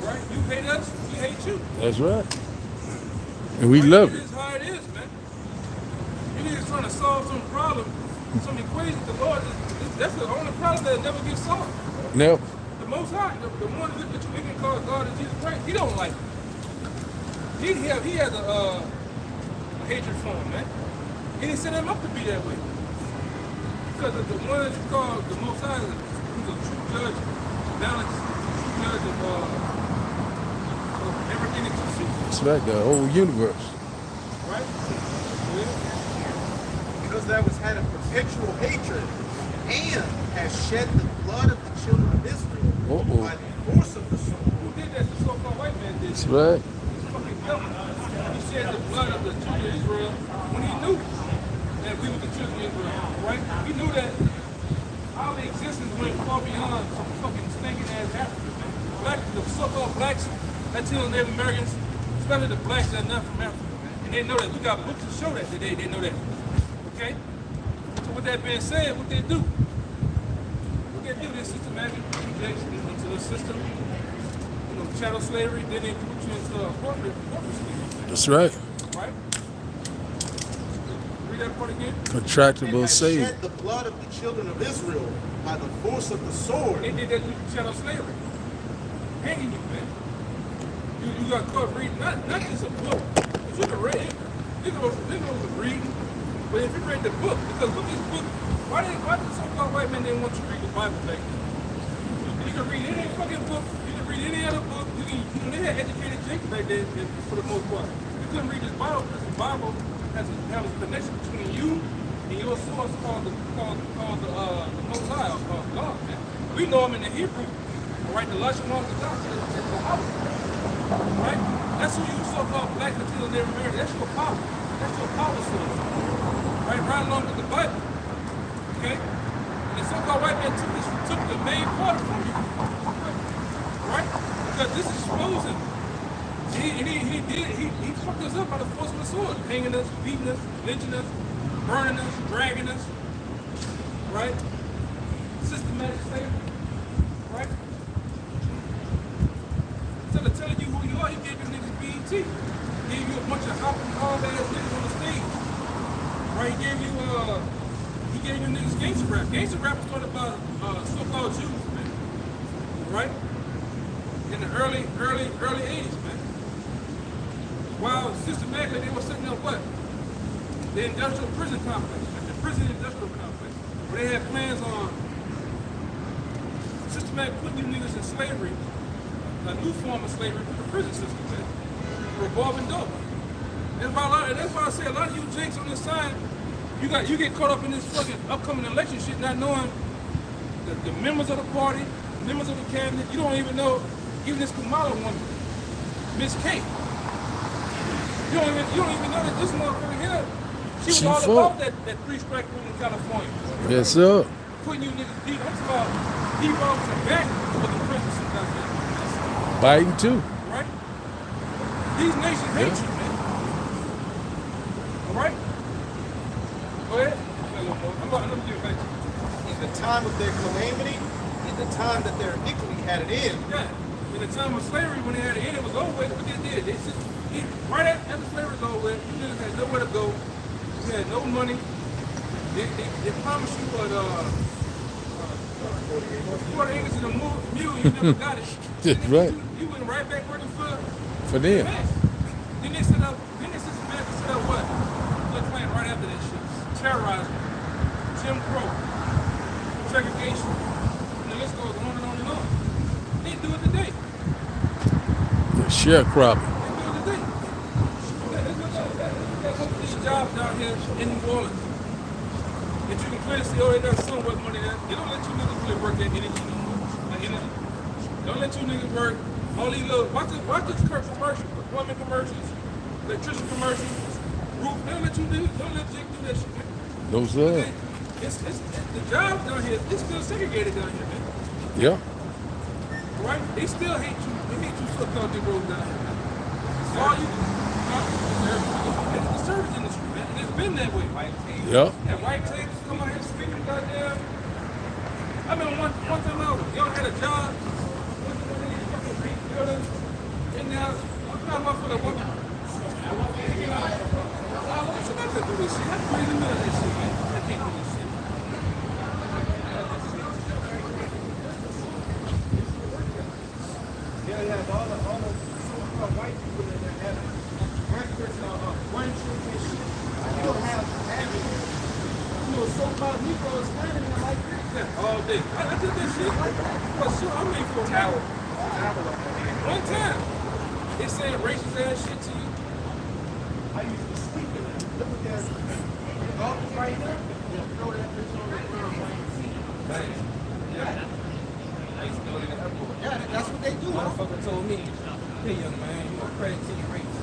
Right? You hate us, we hate you. That's right. And we love It it. is how it is, man. You niggas trying to solve some problem, some equation. The Lord, that's the only problem that never gets solved. Now, The Most High, the one that we can call God and Jesus Christ, He don't like it. He has a hatred for him, man. He didn't set him up to be that way. Because the one that you call the Most High, who's a true judge, balanced, true judge of everything that you see. it's like the whole universe. Right? because that was had a perpetual hatred and has shed the blood of the children of Israel by the force of the sword. Who did that? The so-called white man did. That's right. He's fucking devil. He shed the blood of the children of Israel when he knew that we were the children of Israel, right? He knew that our existence went far beyond some fucking stinking ass Africans. The so-called blacks, Latino Native Americans, especially the blacks that are not from Africa. And they know that. We got books to show that today. They know that. Okay? So with that being said, what they do? What they do, they systematic injection into the system. You know, chattel slavery, then they put you into corporate slavery. That's right. Right? Read that part again. Contractible And has saved. shed the blood of the children of Israel by the force of the sword. They did that through chattel slavery. Hanging you, man. You got caught reading not just a book. But you can read it. Niggas was reading But if you read the book, because look at this book, why did so-called white men didn't want you to read the Bible back then? You can read any fucking book, you can read any other book, they had educated Jake back then for the most part. You couldn't read this Bible because the Bible has a connection between you and your source called the Most High, or called God, man. We know him in the Hebrew, right? The Lashon of the doctrine is the house, right? That's who you so-called black Latino never married. That's your power. That's your power source, right? Right along with the Bible, okay? And the so-called white man took the main part from you, right? Because this exposed him. He fucked us up by the force of the sword, hanging us, beating us, lynching us, burning us, dragging us, right? Systematic slavery, right? Instead of telling you who you are, he gave you niggas BET. He gave you a bunch of hopping hard-ass niggas on the stage, right? He gave you niggas gangster rap. Gangster rap was started by so-called Jews, man, right? In the early 80s, man. While systematically they were setting up what? The industrial prison complex, the prison industrial complex, where they had plans on systematically putting you niggas in slavery, a new form of slavery through the prison system, man. Revolving door. That's why I say a lot of you jakes on this side, you get caught up in this fucking upcoming election shit, not knowing the members of the party, members of the cabinet. You don't even know, even this Kamala woman, Miss K. You don't even know that this motherfucker here, she was all about that three-strike rule in California. Yes, sir. Putting you niggas deep. I'm talking about deep off the back of the prison system out there. Biden too. Right? These nations hate you, man. All right? Go ahead. Let me get back to you. In the time of their calamity, in the time that their iniquity had it in. Yeah. In the time of slavery, when they had it in, it was over with. What they did, they just, right after slavery was over with, you niggas had nowhere to go. You had no money. They promised you what, 40 acres in a mule, you never got it. That's right. You went right back working For them. Then they set up what? Good plan right after that shit. Terrorizing. Jim Crow. Segregation. And the list goes on and on and on. They do it today. Sharecropping. They do it today. There's jobs down here in New Orleans. That you can clearly see, oh, they got somewhat money there. They don't let you niggas really work that energy no more. Like energy. Don't let you niggas work. All these little, watch this commercial, plumbing commercials, electrician commercials, roof. They don't let you do that shit, man. No, sir. The jobs down here, it's still segregated down here, man. Yeah. Right? They still hate you. They hate you so-called Negroes down here, man. All you it's the service industry, man. And it's been that way. Yeah. And white tapes come out here speaking goddamn. I mean, one time out, y'all had a job, went to one of these fucking big buildings, and now, I'm not my for the woman. I couldn't do this shit. I couldn't even know that shit, man. I can't do this shit. Yeah, they have all the so-called white people in there having one shit. You don't have so-called Negroes standing there like this. Yeah, all day. I did this shit. Well, sure, I made for a Tower. one time. They saying racist ass shit to you. I used to sleep in it. Look at that. The office right here. Just throw that bitch on the ground while you see it. Yeah. I used to go to the airport. Yeah, that's what they do. Motherfucker told me, hey young man, you want credit to your race.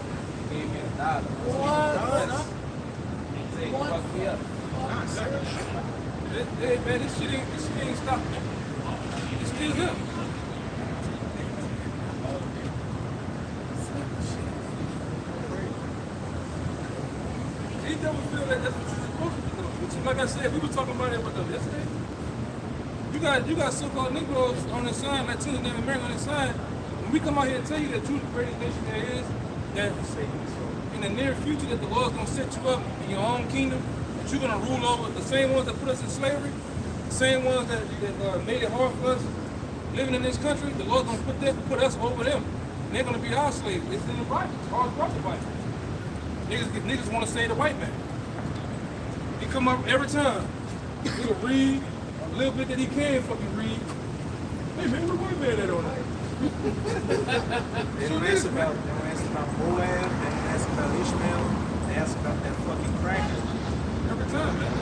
He gave me $1. What? Say he fucked me up. Hey man, this shit ain't stopping. It's still him. He never feel that that's what you're supposed to do. Which, like I said, we were talking about it with them yesterday. You got so-called Negroes on the side, Latinos, Native American on the side. When we come out here and tell you that you're the greatest nation there is, that in the near future that the Lord's gonna set you up in your own kingdom, that you're gonna rule over the same ones that put us in slavery, the same ones that made it hard for us living in this country. The Lord's gonna put us over them. And they're gonna be our slaves. It's in the Bible. It's all about the Bible. Niggas want to say the white man. He come up every time. He'll read a little bit that he can fucking read. Hey man, where white man at on that? They don't ask about Moab, they don't ask about Ishmael, they ask about that fucking cracker. Every time, man.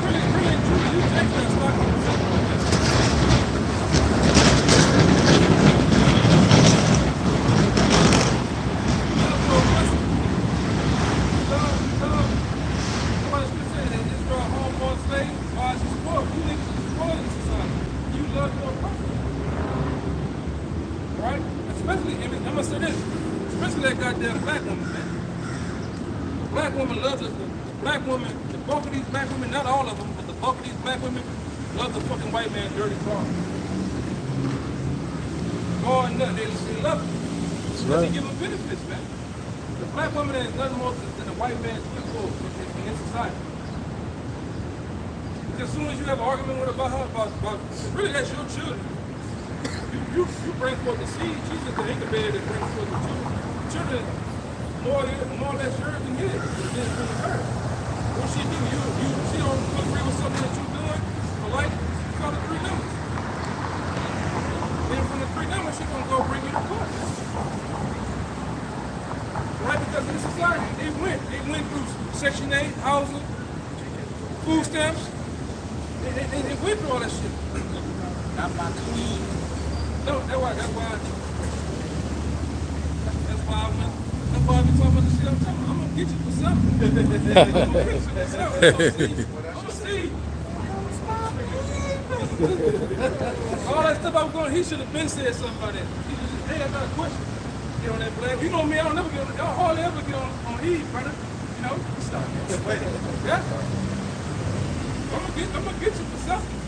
Really, truly, you take that stock on right? Especially, I'm gonna say this, especially that goddamn black woman, man. The black woman loves it. The black woman, the bulk of these black women, not all of them, but the bulk of these black women love the fucking white man dirty car. Going nuts, they love it. Because they give them benefits, man. The black woman is nothing more than the white man's people in this society. Because as soon as you have an argument with her about really that's your children. You bring forth the seed, she's just the incubator that brings forth the children. Children, more or less yours than his, than her. What she do? She don't agree with something that you're doing, or like, she call it 3 numbers. Then from the 3 numbers, she's gonna go bring you to court. Right? Because in society, they went through Section 8, housing, food stamps. They went through all that shit. Not my queen. No, that's why I be talking about the shit I'm talking about. I'm gonna get you for something. I'm gonna get you for something. I'm gonna see. All that stuff I was going, he should have been said something about that. He just, hey, I got a question. Get on that black. You know me, I don't never get on, I don't hardly ever get on Eve, brother. You know? Stop. Yeah? I'm gonna get you for something.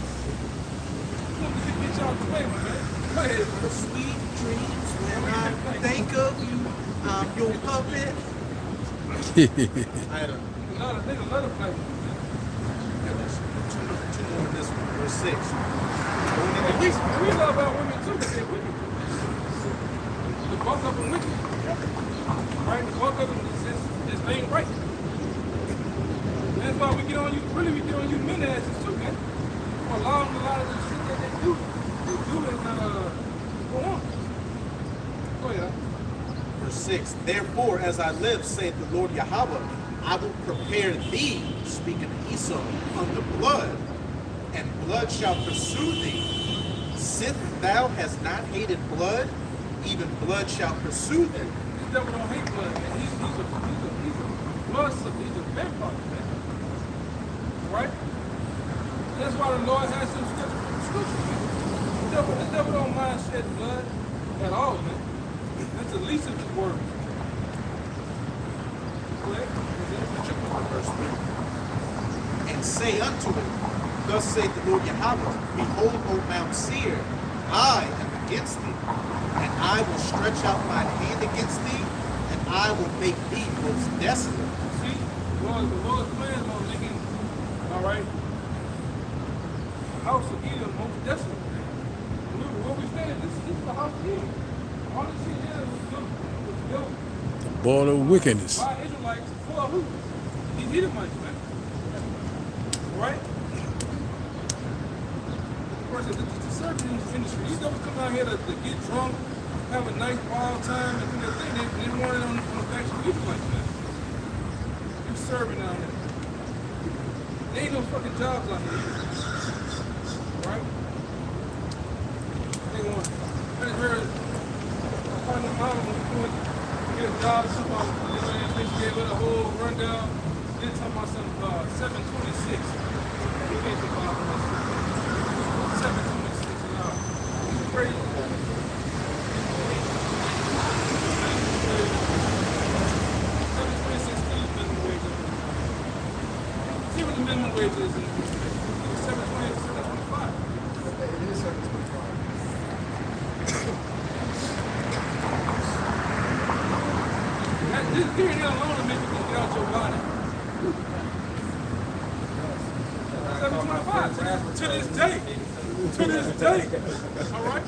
I'm gonna get y'all to play, my man. Sweet dreams when I think of you, I'm your puppet. I had a lot of niggas love to play. Two more in this one, verse 6. We love our women too, but they're wicked. The bulk of them wicked. Right? The bulk of them is ain't right. That's why we get on you, really we get on you men asses too, man. For allowing a lot of this shit that they do. Go on. Go ahead. Verse 6. Therefore, as I live, saith the Lord Yahweh, I will prepare thee, speaking of Esau, unto blood, and blood shall pursue thee. Sith thou hast not hated blood, even blood shall pursue thee. This devil don't hate blood, man. He's a blood sucker. He's a vampire, man. Right? That's why the Lord has some scripture, man. The devil don't mind shedding blood at all, man. That's the least of his words. Verse 3. And say unto it, thus saith the Lord Yahweh, behold, O Mount Seir, I am against thee, and I will stretch out mine hand against thee, and I will make thee most desolate. See, the Lord's plan on making, all right, the house of Edom most desolate. Where we stand, this is the house of Edom. All this shit here was built. Born of wickedness. By Israelites for who? These Edomites, man. Right? The service industry, these devils come out here to get drunk, have a nice wild time, and do their thing. They want it on the backs of Edomites, man. You serving out here. There ain't no fucking jobs out here. Right? They want. I just heard a partner of mine was doing. Get a job, somebody, they gave it a whole rundown. Then talking about some 726. He gave the Bible 726 an hour. It's crazy. 726 is the minimum wage. See what the minimum wage is in 720 to 725. It is 725. This period alone will make you get out your body. 725 to this day. To this day. All right?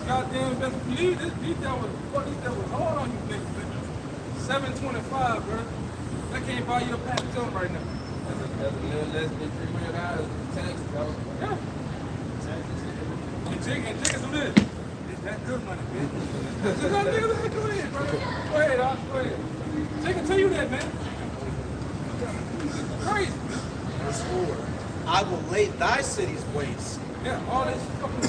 goddamn best believe this detail was hard on you niggas, man. 725, bro. That can't buy you a pack of junk right now. That's a little less than $3 million taxes, bro. Yeah. And chicken do this. That's good money, man. That's good money, go ahead, bro. Go ahead, Ox, go ahead. Chicken tell you that, man. Crazy, man. Verse 4. I will lay thy cities waste. Yeah, all this fucking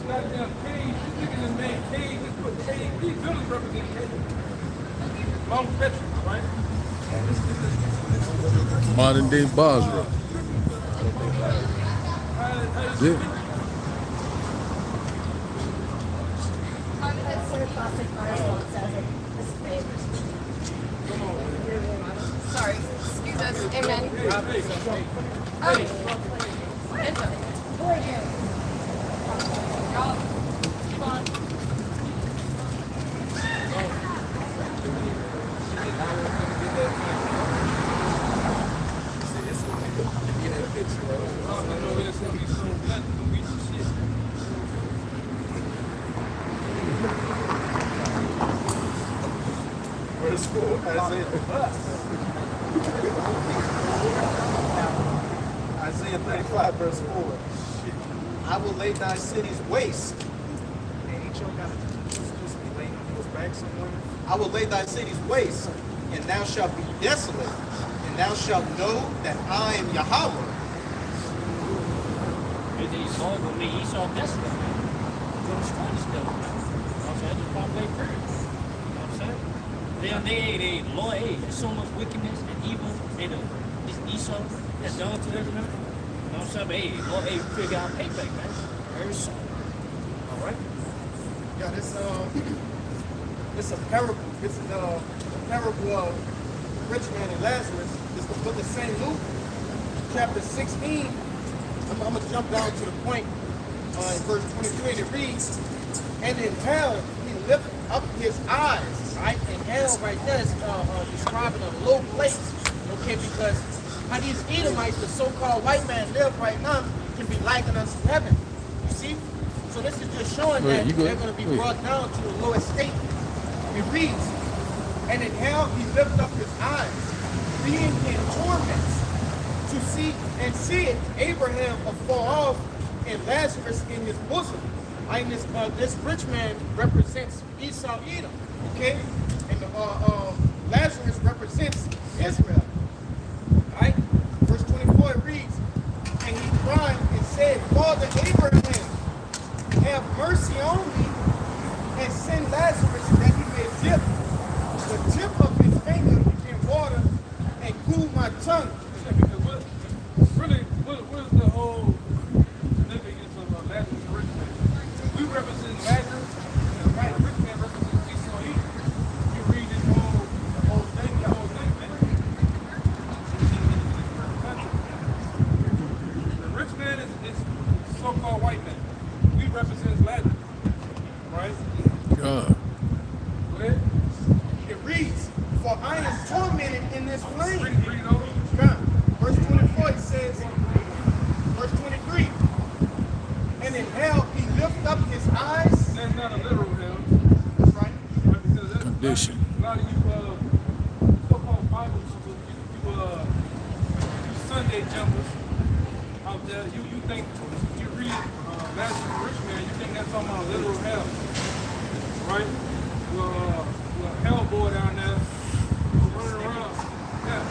goddamn cage, this nigga just made cage, just put cage, these buildings represent cage. Long veterans, right? Modern day Basra. Yeah. Sorry, excuse us. Amen. Y'all, keep on. Verse 4. Isaiah 35, verse 4. I will lay thy cities waste. I will lay thy cities waste, and thou shalt be desolate, and thou shalt know that I am Yahweh. If these laws will make Esau desolate, man. Go destroy this devil, man. You know what I'm saying? Just populate first. You know what I'm saying? They Lord, hey, there's so much wickedness and evil in this Esau that's done to them, man. You know what I'm saying? But hey, Lord, hey, figure out payback, man. Very soon. All right? Yeah, this a parable. This is the parable of the rich man and Lazarus. It's the book of St. Luke, chapter 16. I'm gonna jump down to the point in verse 23, and it reads, and in hell he lifted up his eyes, right? And hell right there is describing a low place, okay? Because how these Edomites, the so-called white man, live right now can be likened unto heaven. You see? So this is just showing that they're going to be brought down to the lowest state. It reads, and in hell he lifted up his eyes, being in torments, to see it, Abraham afar off, and Lazarus in his bosom. And this rich man represents Esau, Edom, okay? And Lazarus represents Israel, right? Verse 24 it reads, and he cried and said, Father Abraham, have mercy on me, and send Lazarus that he may dip the tip of his finger in water and cool my tongue. What is the whole significance of Lazarus and rich man? We represent Lazarus, and the rich man represents Esau. You read this whole thing, man. The rich man is so-called white man. We represent Lazarus, right? God. Go ahead. It reads, for I am tormented in this flame. Read over. God. Verse 24 it says, verse 23, and in hell he lifted up his eyes. That's not a literal hell. That's right. Because that's Condition. A lot of you so-called Bible you Sunday jumpers out there, you think you read Lazarus and Rich Man, you think that's talking about a literal hell, right? Well, hell boy down there running around, yeah,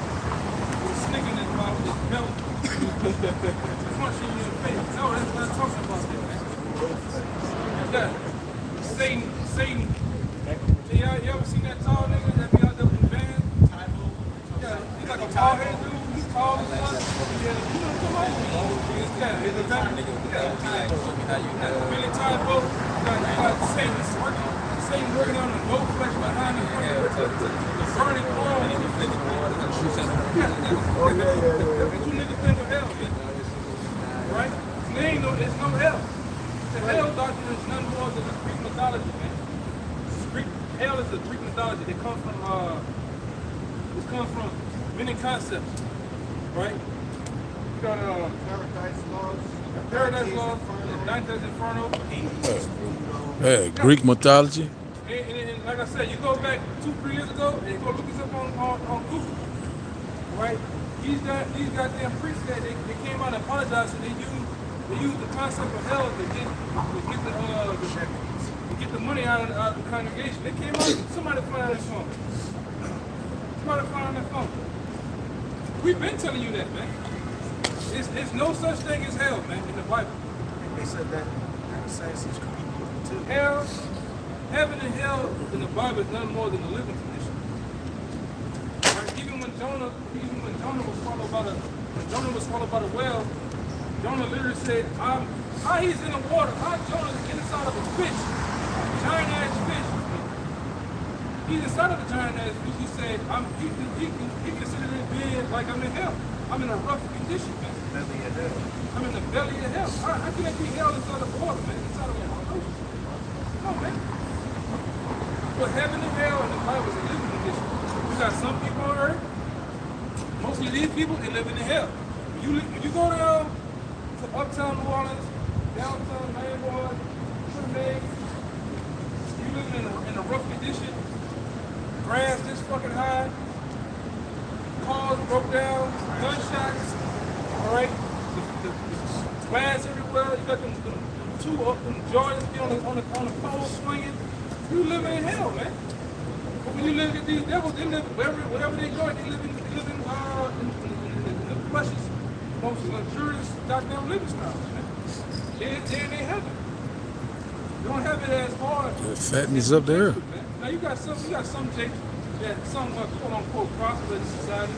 with a snick in his mouth, just melt, punching you in the face. No, that's not talking about that, man. What's that? Satan. Yeah, you ever seen that tall nigga that be out there with the van? Yeah, he's like a tall head dude. He's tall as fuck. Yeah, you know what I'm talking about? Yeah, he's a van. Really tired, bro. You got Satan working on the low flesh behind the burning oil. And you niggas think of hell, man. Right? There's no hell. The hell doctrine is none more than a Greek mythology, man. Hell is a Greek mythology that comes from many concepts, right? You got Paradise lost. Paradise Lost, Dante's Inferno. Greek mythology. And like I said, you go back 2-3 years ago and you go look this up on Google, right? These goddamn priests that they came out and apologized and they used the concept of hell to get the money out of the congregation. They came out. Somebody find out that phone. Somebody find out that phone. We've been telling you that, man. It's no such thing as hell, man, in the Bible. They said that in Assassin's Creed too. Hell, heaven and hell in the Bible is nothing more than a living condition. Right? Even when Jonah was swallowed by the whale, Jonah literally said, how he's in the water, how Jonah is inside of a fish, giant ass fish. He's inside of a giant ass fish. He said, he considered it being like I'm in hell. I'm in a rough condition, man. Belly of hell. I'm in the belly of hell. I can't be hell inside of water, man. Inside of a ocean. No, man. But heaven and hell in the Bible is a living condition. You got some people on earth. Most of these people, they live in the hell. You go down to uptown New Orleans, downtown Maywood, Trinidad, you living in a rough condition, grass this fucking high, cars broke down, gunshots, all right? The glass everywhere, you got them two up, them Jordans on the pole swinging. You living in hell, man. But when you look at these devils, they live wherever they go, they live in the plushest, most luxurious goddamn living styles, man. They're in their heaven. They don't have it as hard. The fatness up there. Now you got some Jake that some quote unquote prosper in society,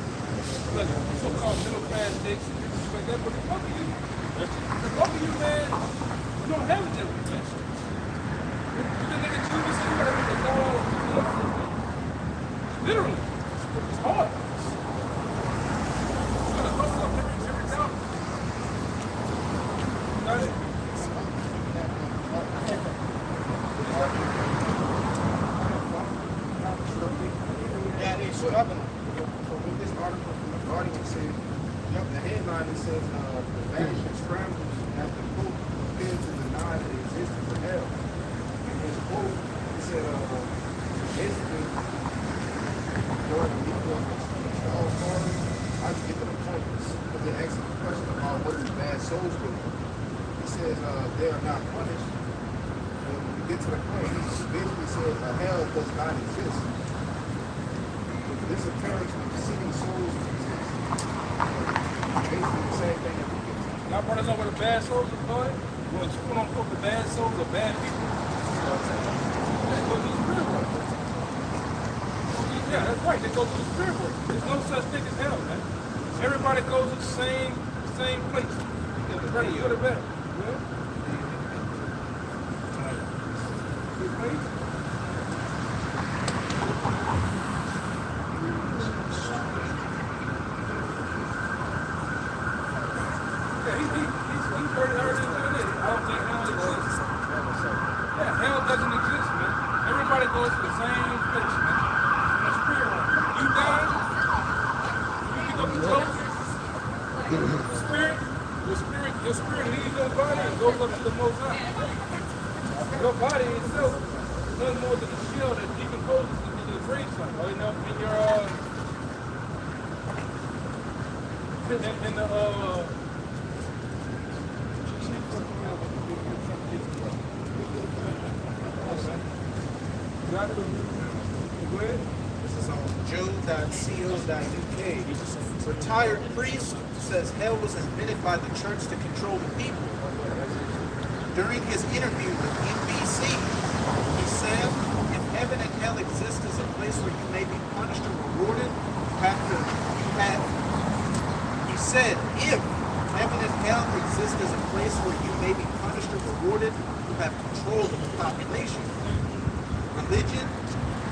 like so-called middle class Jakes and things like that. But the fuck you, man, you don't have it that way, man. You can look at you and see whatever they call. Literally, it's hard. You gotta hustle up every time. Got it? Yeah, they should have been. So with this article from the Guardian says, the headline it says the Vatican scrambles after Pope appears to deny the existence of hell. And his quote, he said, basically, Lord, all story, I just get to the point. But then asking the question about what do bad souls do. He says they are not punished. When we get to the point, he basically says hell does not exist. This appearance of city souls exist. Basically the same thing that we get to. Y'all brought us over the bad souls of God. Well, you quote unquote the bad souls of bad people. You know what I'm saying? That goes to the spirit world. Yeah, that's right. They go to the spirit world. There's no such thing as hell, man. Everybody goes to the same place. They're ready to go to bed. Yeah? Good place? Doesn't exist, man. Everybody goes to the same place, man. In the spirit realm. You die, you pick up the ghost. Your spirit leaves your body and goes up to the Most High. Your body itself is nothing more than a shell that decomposes into the grave site. Or in the This is on joe.co.uk. Retired priest says hell was invented by the church to control the people. During his interview with NBC, he said, if heaven and hell exist as a place where you may be punished or rewarded, he said, if heaven and hell exist as a place where you may be punished or rewarded, you have control of the population. Religion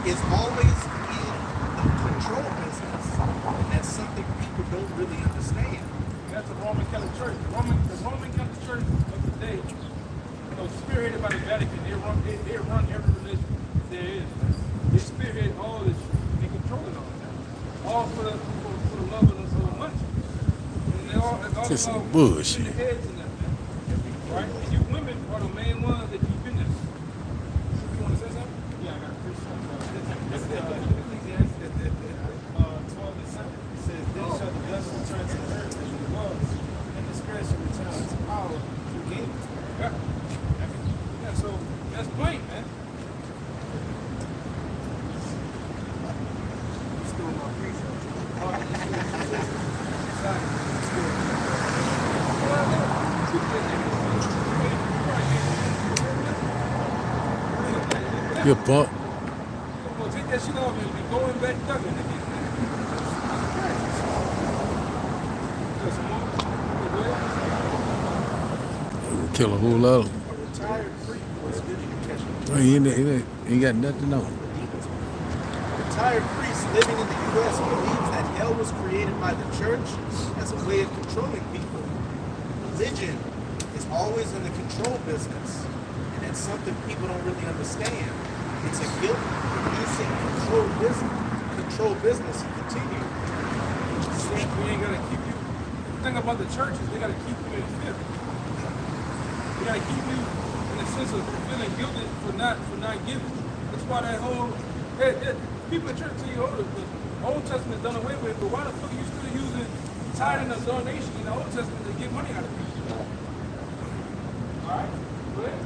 is always in the control business, and that's something people don't really understand. That's the Roman Catholic Church. The Roman Catholic Church of today, spearheaded by the Vatican, they run every religion there is. They spearhead all this shit. They control it all. All for the love of the money. And they all This about bullshit. putting their heads in that, man. You punk. I'm gonna take that shit off and go in back ducking again. Just more. Kill a whole lot of them. A retired priest. What's good you catch it? Ain't got nothing on. A retired priest living in the U.S. believes that hell was created by the church as a way of controlling people. Religion is always in the control business, and that's something people don't really understand. It's a guilt-producing control business. He continued. Sweet, we ain't gonna keep you. The thing about the church is they gotta keep you in fear. They gotta keep you in a sense of feeling guilty for not giving. That's why that whole people in church tell you, oh, the Old Testament is done away with, but why the fuck are you still using tithing of donation in the Old Testament to get money out of people? Alright? Go ahead.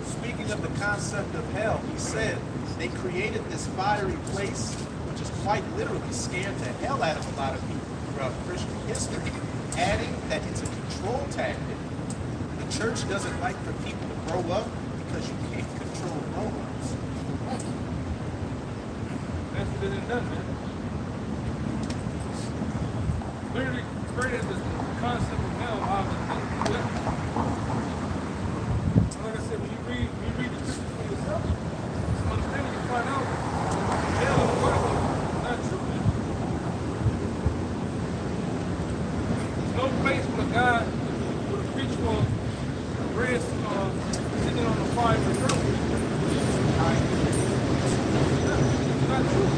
Speaking of the concept of hell, he said they created this fiery place, which is quite literally scared the hell out of a lot of people throughout Christian history, adding that it's a control tactic. The church doesn't like for people to grow up because you can't control grown-ups. That's what it is done, man. Literally created this concept of hell out of the like I said, when you read the scriptures for yourself, some understanding you find out hell and the Bible is not true, man. There's no place for a God would preach for bread sitting on the fire with her. It's not true.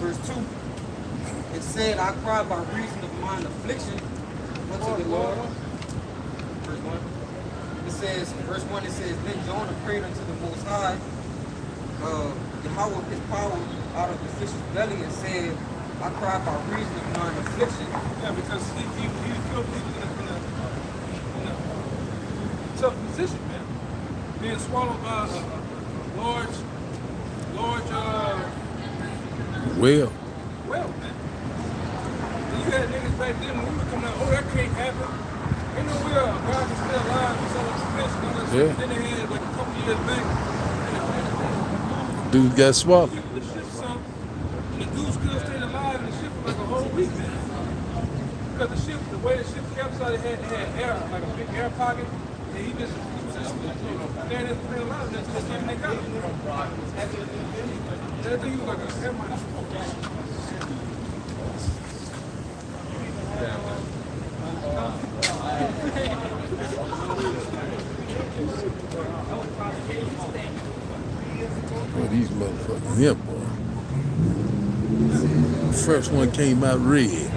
Verse 2, it said, I cried by reason of mine affliction unto the Lord. Verse 1. It says, verse 1, it says, then Jonah prayed unto the Most High, Yahweh his power out of the fish's belly, and said, I cried by reason of mine affliction. Yeah, because he felt he was in a tough position, man. Being swallowed by a large well, man. You had niggas back then when we were coming out, oh, that can't happen. Ain't no way a God can stay alive and sell us fish. Yeah. Then they had like a couple years back. Dude got swallowed. The ship sunk, and the dude still stayed alive in the ship for like a whole week, man. Because the way the ship capsized, it had air, like a big air pocket, and he was just staying alive until they came and they got him. That thing was like a air mine. Boy, these motherfuckers here, boy. First one came out red.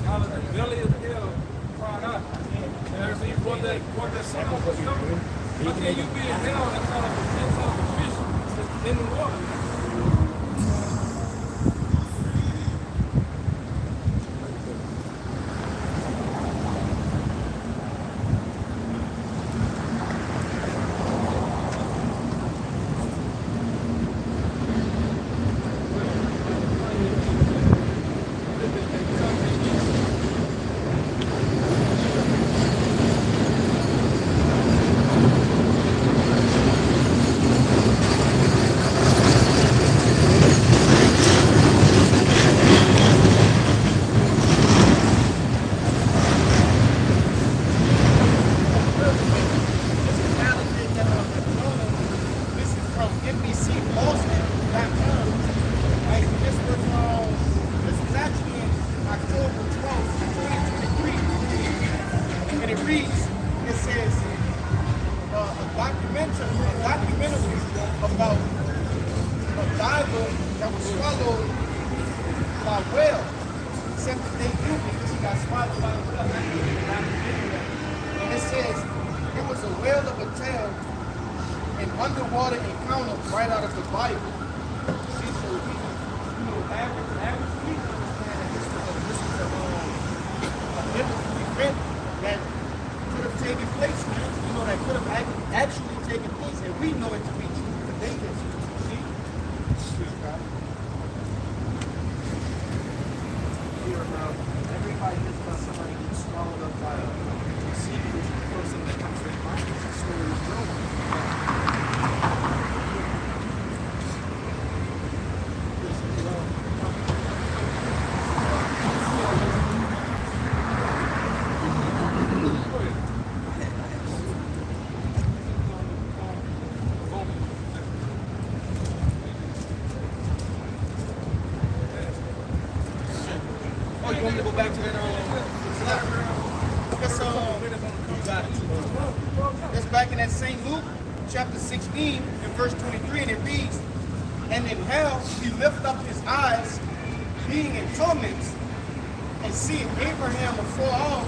Out of the belly of hell cried out. And so he brought that son up with something. How can you be in hell and out of a fish in the water? a documentary about a diver that was swallowed by a whale. Except that they knew because he got swallowed by a whale. And it says it was a whale of a tale, an underwater encounter right out of the Bible. See, so average people understand that this was a biblical event that could have taken place, man. That could have actually taken place, and we know it to be true today. See? Here about everybody hears about somebody getting swallowed up by a sea creature. The first thing that comes to their mind is the story of Jonah. Oh, you want me to go back to that? That's back in that St. Luke, chapter 16, and verse 23, and it reads, "And in hell he lifted up his eyes, being in torments, and seeing Abraham afar off,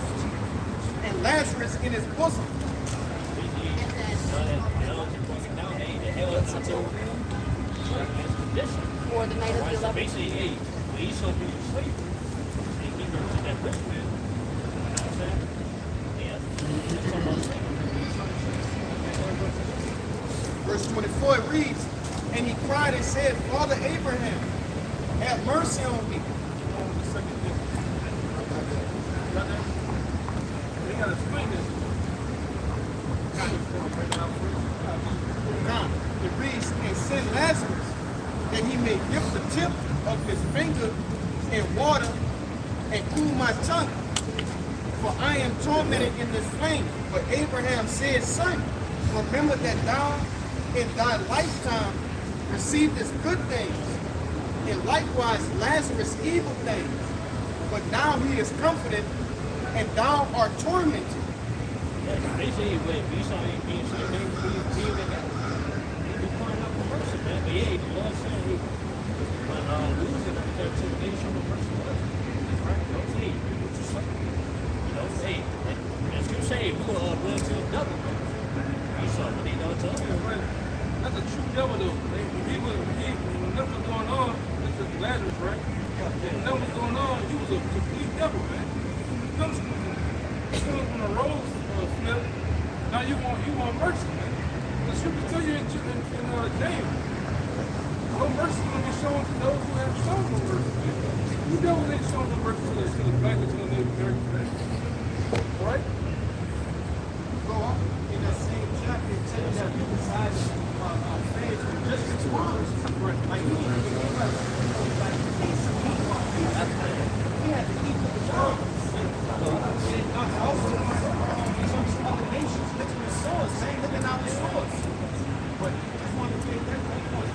and Lazarus in his bosom." Or the night of the 11th. Basically, hey, when he sold people to slavery, he goes to that rich man. You know what I'm saying? Yeah. That's all I'm saying. Verse 24, it reads, "And he cried and said, Father Abraham, have mercy on me." They gotta explain this. Now, it reads, "And send Lazarus, that he may dip the tip of his finger in water and cool my tongue, for I am tormented in this flame." But Abraham said, "Son, remember that thou in thy lifetime receivest good things, and likewise Lazarus evil things. But now he is comforted, and thou art tormented." They say when Esau ain't being saved, they be in hell. They be crying out for mercy, man. But yeah, the Lord said he when losing because they show no mercy to us. Right? Don't say what you say. You know, hey, as you say, we were willing to the devil, man. Esau, but they don't tell you. That's a true devil though. When nothing was going on, this is Lazarus, right? When nothing was going on, he was a complete devil, man. Comes from a rose flip. Now you want mercy, man. The scripture tell you in James, no mercy will be shown to those who have shown no mercy. You devils ain't shown no mercy to the black and to the Native American, man. All right? Go on. In that same chapter, it tells you that people decide faith just response. Like he had to eat the pajamas. And also, some other nations looking at swords, saying looking out the swords. But I just wanted to take that point.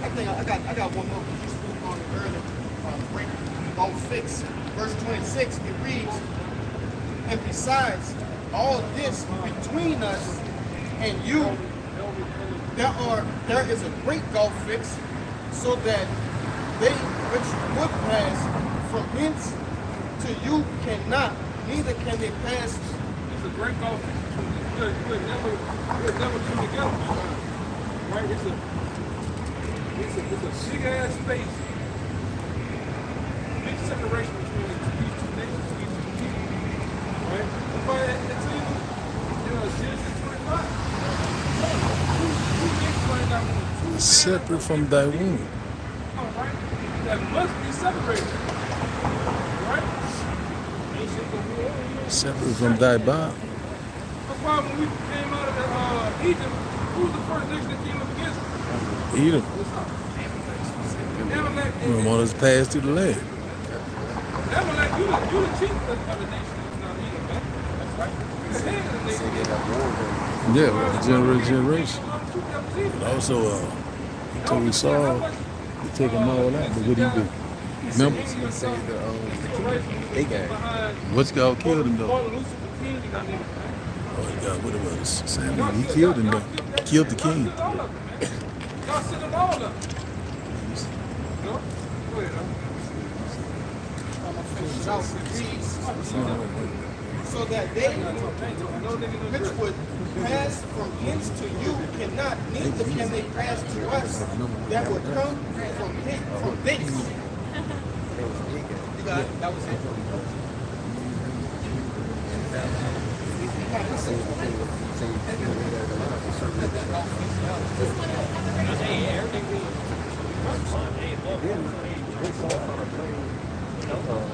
I think I got one more because you spoke on it earlier. Break on fix. Verse 26, it reads, "And besides all this between us and you, there is a great gulf fixed, so that they which would pass from hence to you cannot, neither can they pass." It's a great gulf fix between us. We'll never come together. Right? It's a big ass space. Big separation between these two nations, these two people. Right? That's why it's even, Genesis 25. Separate from thy womb. Right? That must be separated. Right? Separate from thy body. That's why when we came out of Egypt, who was the first nation that came up against us? Edom. Amalek. We want us to pass through the land. Amalek, you the chief of the nation. It's not Edom, man. That's right. You're the head of the nation. Yeah, well, generation. But also, he told Saul to take them all out, but what he do? Remember? They got What's God killed him though? Oh, God, what it was? Samuel, he killed him, though. Killed the king. Y'all send them all up. Go ahead, So that they which would pass from hence to you cannot, neither can they pass to us that would come from thence. You got it? That was it. Hey, everything we hey, look.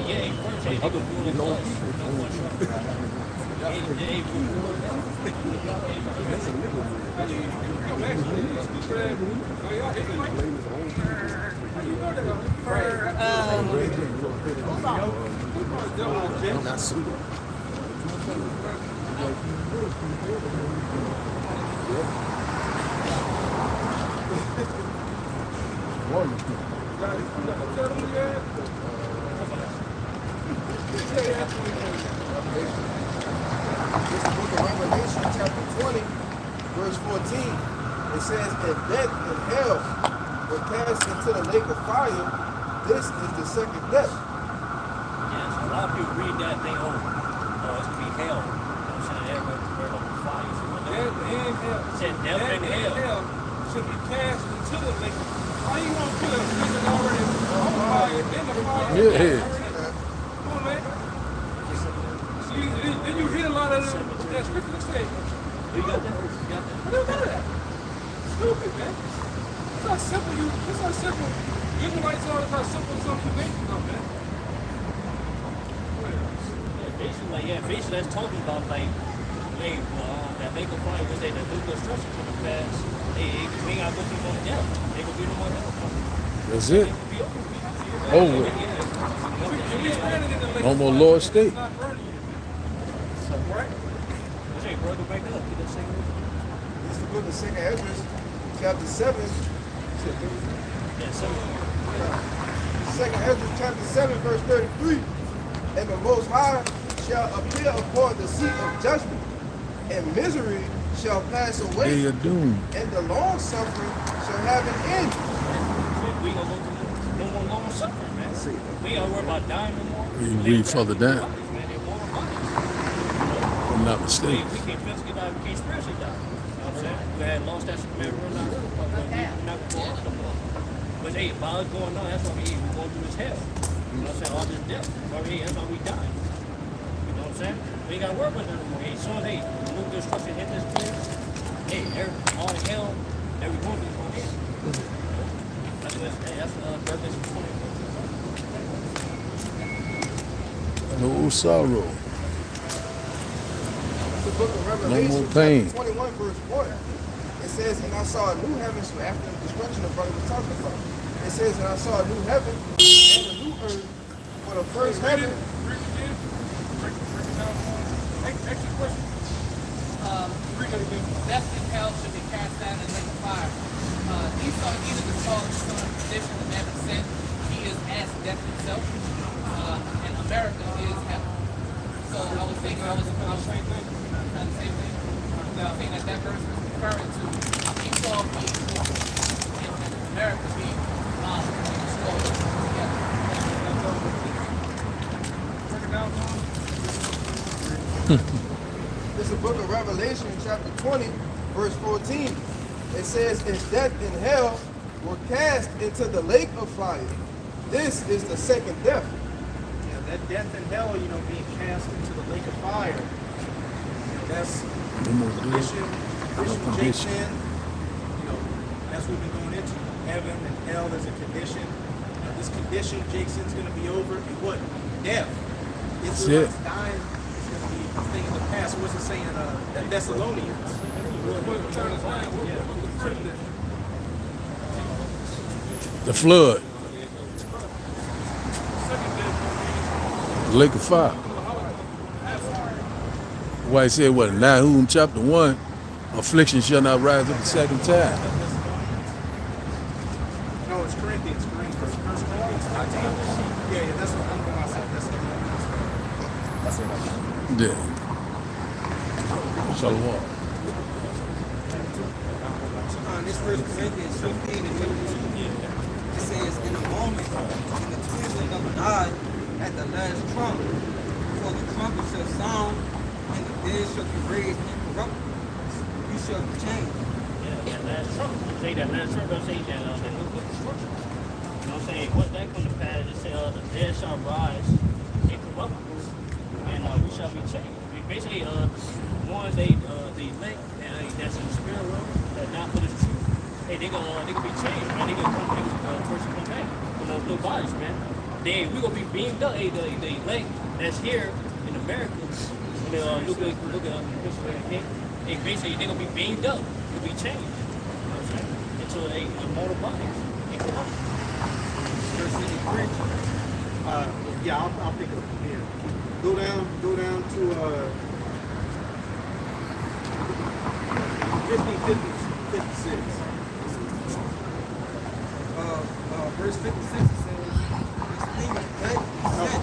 Yeah, first, hey, they gonna do it us. Not suitable. This is the book of Revelation, chapter 20, verse 14. It says, and death and hell were cast into the lake of fire. This is the second death. Yes, a lot of people read that and think, oh, it's gonna be hell. I'm saying that burn up with fire. It said death and hell should be cast into the lake. Why you want to put a person already on fire in the fire? Yeah. Come on, man. See, then you hear a lot of that scripture that say, You got that? You got that? I never thought of that. Stupid, man. It's not simple. It's not simple. Israelites are not simple some conventions, man. Basically that's talking about like, hey, that lake of fire was that nuclear structure to the past. Hey, we ain't gotta go through no death. They gonna be no more death. That's it. Over. No more Lord State. Right? Hey, bro, go back up. Get that second. This is the book of 2 Ezra, chapter 7. Yeah, so. 2 Ezra, chapter 7, verse 33. And the Most High shall appear upon the seat of judgment, and misery shall pass away, Day of doom. and the long suffering shall have an end. We ain't gonna go through no more long suffering, man. We ain't gotta worry about dying no more. You read further down. If I'm not mistaken. We can't physically die, we can't spiritually die. You know what I'm saying? We had lost that Supreme rule now. We're not going to no more. But hey, while it's going on, that's why we're going through this hell. You know what I'm saying? All this death. That's why we die. You know what I'm saying? We ain't got to worry about that no more. Hey, soon as they move the structure, hit this place, hey, all hell, every one is going in. That's Revelation 20. No sorrow. The book of Revelation, more pain. chapter 21, verse 4. It says, and I saw a new heaven, so after the destruction of brother was talking about. It says, and I saw a new heaven and a new earth, for the first heaven. Extra question. Death and hell should be cast down in the lake of fire. Esau, either the son of tradition, the man of sin, he is as death himself, and America is heaven. So I was thinking, I was saying the same thing. I was thinking that verse was referring to Esau being born and America being destroyed together. Break it down, Tom. This is the book of Revelation, chapter 20, verse 14. It says, and death and hell were cast into the lake of fire. This is the second death. Yeah, that death and hell, being cast into the lake of fire. That's No more condition. condition. Jake said, that's what we've been going into. Heaven and hell as a condition. Now, this condition, Jason's going to be over. And what? Death. That's Israelites it. dying is going to be a thing in the past. What's it saying in Thessalonians? The flood. The lake of fire. Why he said what? Nahum chapter 1, affliction shall not rise up the second time. No, it's Corinthians. First Corinthians 13. Yeah, that's what I'm going to say. That's what I'm going to say. Yeah. Shalom. This 1 Corinthians 15 and 22. It says, in a moment, in the twinkling of an eye, at the last trumpet, for the trumpet shall sound, and the dead shall be raised incorruptible. You shall be changed. Yeah, that last trump. Say that last trump, don't say that new book of scripture. You know what I'm saying? What that come to pass, it say the dead shall rise incorruptible, and we shall be changed. Basically, one, the elect that's in the spirit realm, that not for the truth, hey, they gonna be changed, man. They gonna come back from those new bodies, man. We gonna be beamed up. Hey, the elect that's here in America, look at hey, basically they gonna be beamed up to be changed. You know what I'm saying? Into a immortal body. Verse 53. Yeah, I'll pick it up from here. Go down to 56. Verse 56 it says, this thing is dead.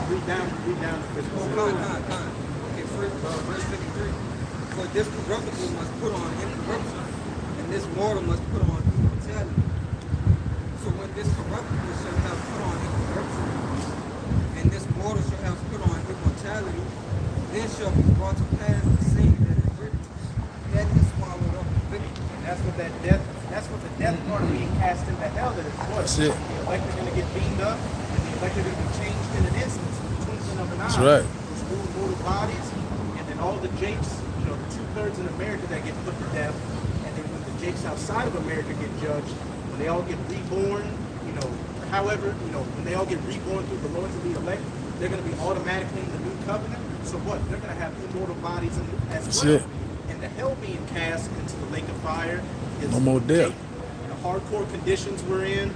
Read down to 56. Okay, verse 53. For this corruptible must put on incorruption, and this mortal must put on immortality. So when this corruptible shall have put on incorruption, and this mortal shall have put on immortality, then shall be brought to pass the same that is written. Death is swallowed up in victory. And that's what the death part of being cast into hell that is what. That's it. The elect are going to get beamed up, and the elect are going to be changed in an instant, in the twinkling of an eye. That's right. Those mortal bodies, and then all the jakes, the 2/3 in America that get put to death, and then when the jakes outside of America get judged, when they all get reborn, however, when they all get reborn through the Lord to be elect, they're going to be automatically in the new covenant. So what? They're going to have immortal bodies as That's well. it. And the hell being cast into the lake of fire is No more death. the hardcore conditions we're in,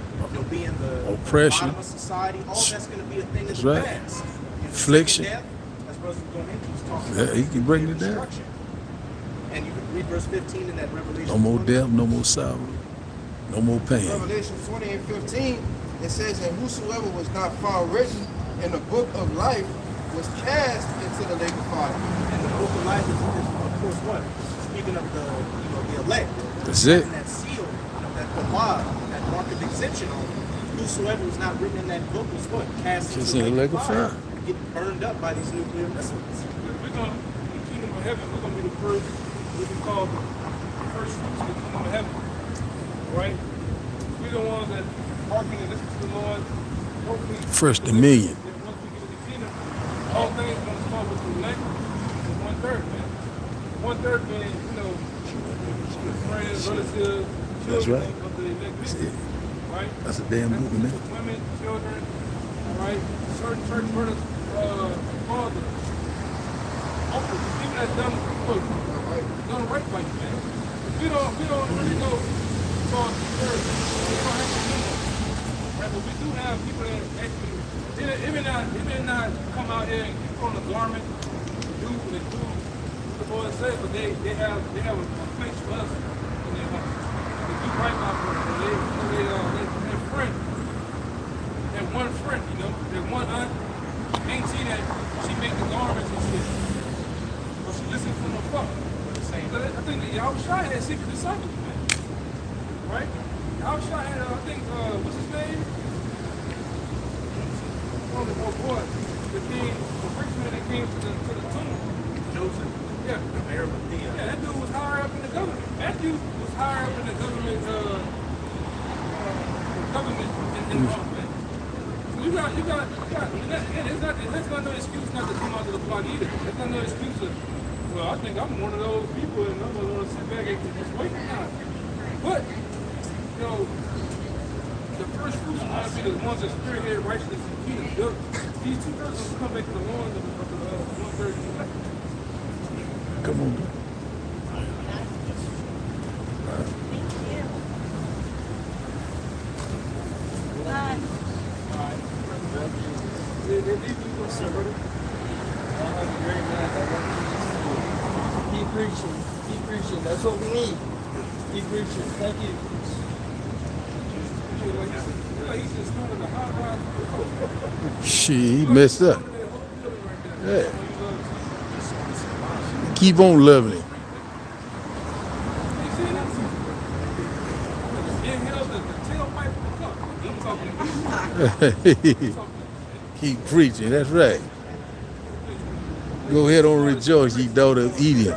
being the Oppression. bottom of society, all that's going to be a thing of That's the right. past. And the Affliction. second death, as Brother going into, he's talking Yeah, about he can bring it down. destruction. And you can read verse 15 in that Revelation. No more 20. death, no more sorrow, no more pain. Revelation 20 and 15, it says, and whosoever was not found written in the book of life was cast into the lake of fire. And the book of life is of course, what? Speaking of the elect. That's it. And that seal, that kabah, that mark of exemption on it. Whosoever was not written in that book was what? Cast into the lake of fire. Getting burned up by these nuclear missiles. We're going to, in the kingdom of heaven, we're going to be the first, what we call the first fruits of the kingdom of heaven. Right? We're the ones that hearken and listen to the Lord. Hopefully, First dominion. once we get in the kingdom, all things are going to start with the elect and 1/3, man. 1/3 being, friends, relatives, That's children right. of the elect. That's it. Right? That's a damn good one, man. Women, children, all right? Certain church brothers, fathers, uncles, people that done right by you, man. We don't really go far to church. We don't have to do that. Right? But we do have people that actually, it may not come out here and put on a garment, do what they do, what the Lord says, but they have a place for us in their heart. They do right by us. They're friends. That one friend, that one aunt, ain't see that she make the garments and shit. But she listens from afar. I think that Yahushua had secret disciples, man. Right? Yahushua had, I think, what's his name? Oh boy. The rich man that came to the tomb. Joseph. Yeah. The mayor of Medina. Yeah, that dude was higher up in the government. Matthew was higher up in the government, in Rome, man. So you got, and that's not no excuse not to come out to the block either. That's not no excuse to, well, I think I'm one of those people and I'm going to sit back and just wait. Nah. But, the first fruits are going to be the ones that spearhead righteousness and kingdom. These 2/3 will come back to the ones of the 1/3 elect. Come on. Keep preaching. That's what we need. Keep preaching. Thank you. She messed up. Yeah. Keep on loving him. Keep preaching. That's right. Go ahead and rejoice, ye daughter of Eden.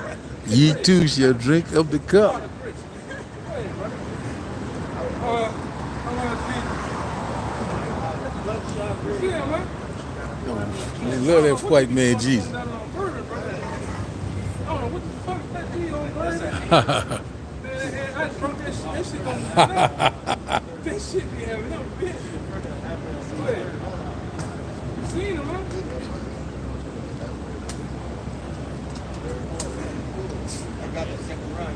Ye too shall drink of the cup. I love that white man Jesus. That shit be having no business. Seen him, huh? I got the second run.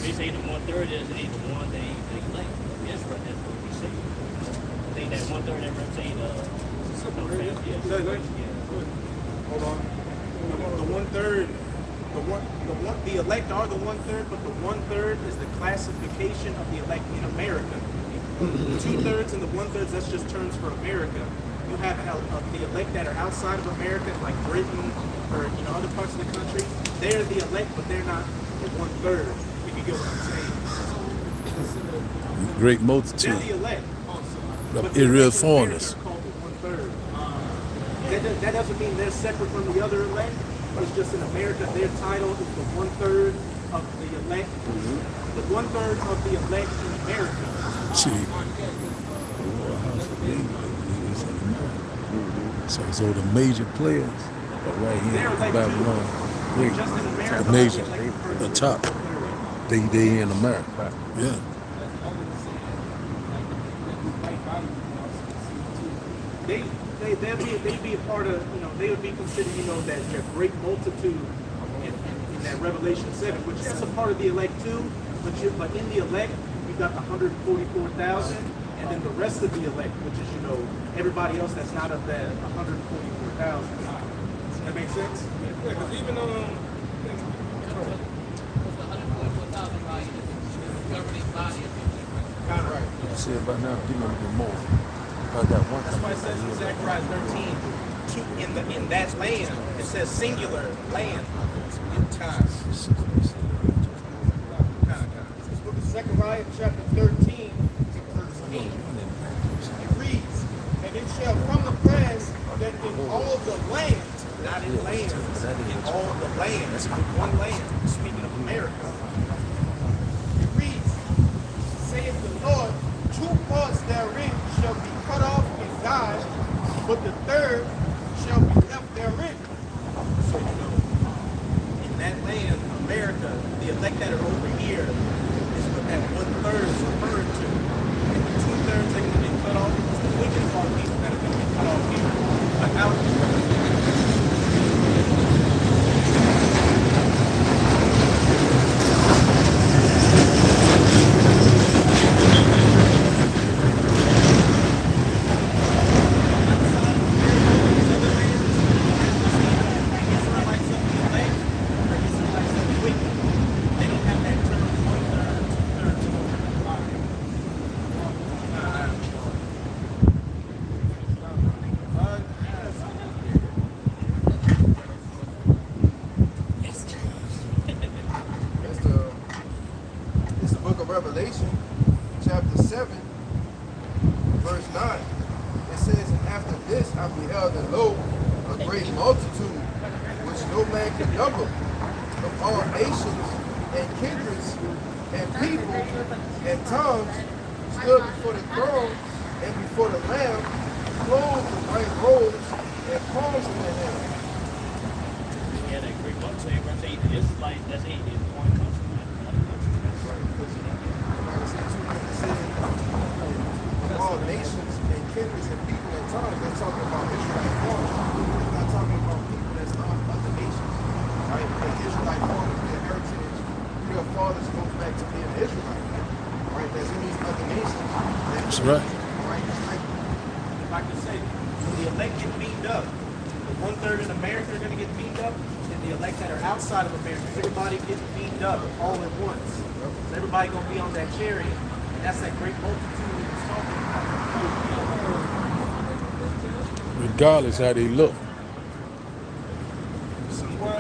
They say the 1/3 is ain't the one they like. That's what we say. They that 1/3 that represent Hold on. The 1/3, the elect are the 1/3, but the 1/3 is the classification of the elect in America. The 2/3 and the 1/3, that's just terms for America. You have the elect that are outside of America, like Britain or other parts of the country. They're the elect, but they're not the 1/3. If you get what I'm saying. Great They're multitude the elect. of But the Israel elect in America foreigners. are called the 1/3. That doesn't mean they're separate from the other elect, but it's just in America their title is the 1/3 of the elect. The 1/3 of the elect in America. See. So the major players are right here They're in elect Babylon. too. Just in America, The major, they're elect first. the top. They in America. Yeah. They'd be a part of, they would be considered, that great multitude in that Revelation 7, which that's a part of the elect too, but in the elect, you've got the 144,000, and then the rest of the elect, which is, everybody else that's not of that 144,000. Does that make sense? Yeah, because even The 144,000 body is governing body of Kind of right. See about now, give me a little bit more. I got one That's why it says in Zechariah 13, in that land, it says singular land in time. This book of Zechariah, chapter 13, verse 8. It reads, and it shall come to pass that in all the land, Not in land, in all the land, one land, speaking of America. it reads, saith the Lord, 2 parts therein shall be cut off and die, but the third shall be left therein. So, in that land, America, the elect that are over here is what that 1/3 is referring to. And the 2/3 that are going to be cut off is the wicked part people that are going to be cut off here. But out It's the book of Revelation, chapter 7, verse 9. It says, and after this I beheld, and lo, a great multitude, which no man can number, of all nations and kindreds and people and tongues, stood before the throne and before the Lamb, clothed with white robes and palms in their hands. Yeah, that great multitude represent the Israelites. That's it. It's one country. Of all nations and kindreds and people and tongues, they're talking about Israelite foreigners. They're not talking about people that's not other nations. Right? Because Israelite foreigners, their heritage, their fathers goes back to being an Israelite. Right? There's in these other nations. That's right. Right? It's like, if I could say, when the elect get beamed up, the 1/3 in America are going to get beamed up, and the elect that are outside of America, everybody gets beamed up all at once. So everybody going to be on that chariot, and that's that great multitude he was talking about. Regardless how they look. Well,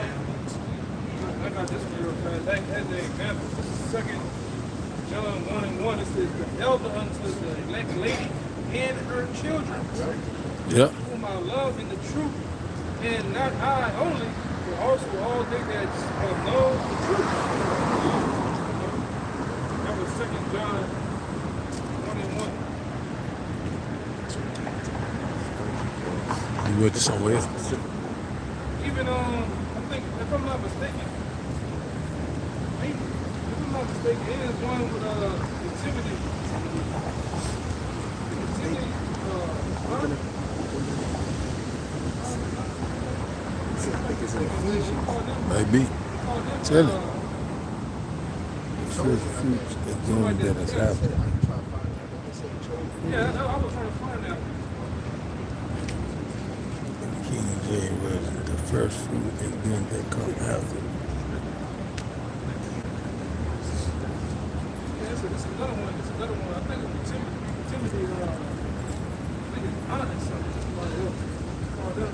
I got this real fast. As an example, second John 1:1, it says, the elder unto the elect lady and her children, Yep. whom I love in the truth, and not I only, but also all they that have known the truth. That was 2 John 1:1. You went to somewhere else. Even I think, if I'm not mistaken, there's one with Timothy. Maybe. Tell him. The first fruits is doing that has happened. Yeah, I was trying to find that. King James Version, the first fruit and then they come after. Yeah, it's another one. It's another one. I think it's Timothy. I think it's honest something. Somebody else. Called up.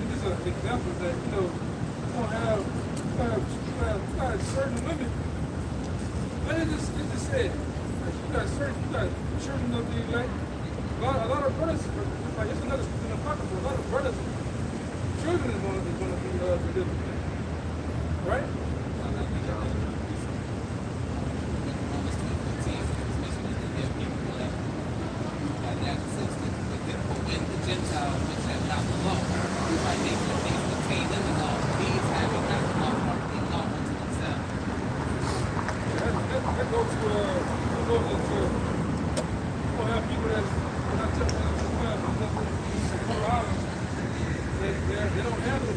This is an example that you got certain women. But it just said, like, you got children of the elect. A lot of brothers, like it's another in the pocket. A lot of brothers, children is going to be delivered, right? When the Gentiles which have not the law, who by nature of things contained in the law, these having not the law are being law unto themselves. That goes to you gonna have people that's not just they don't have it,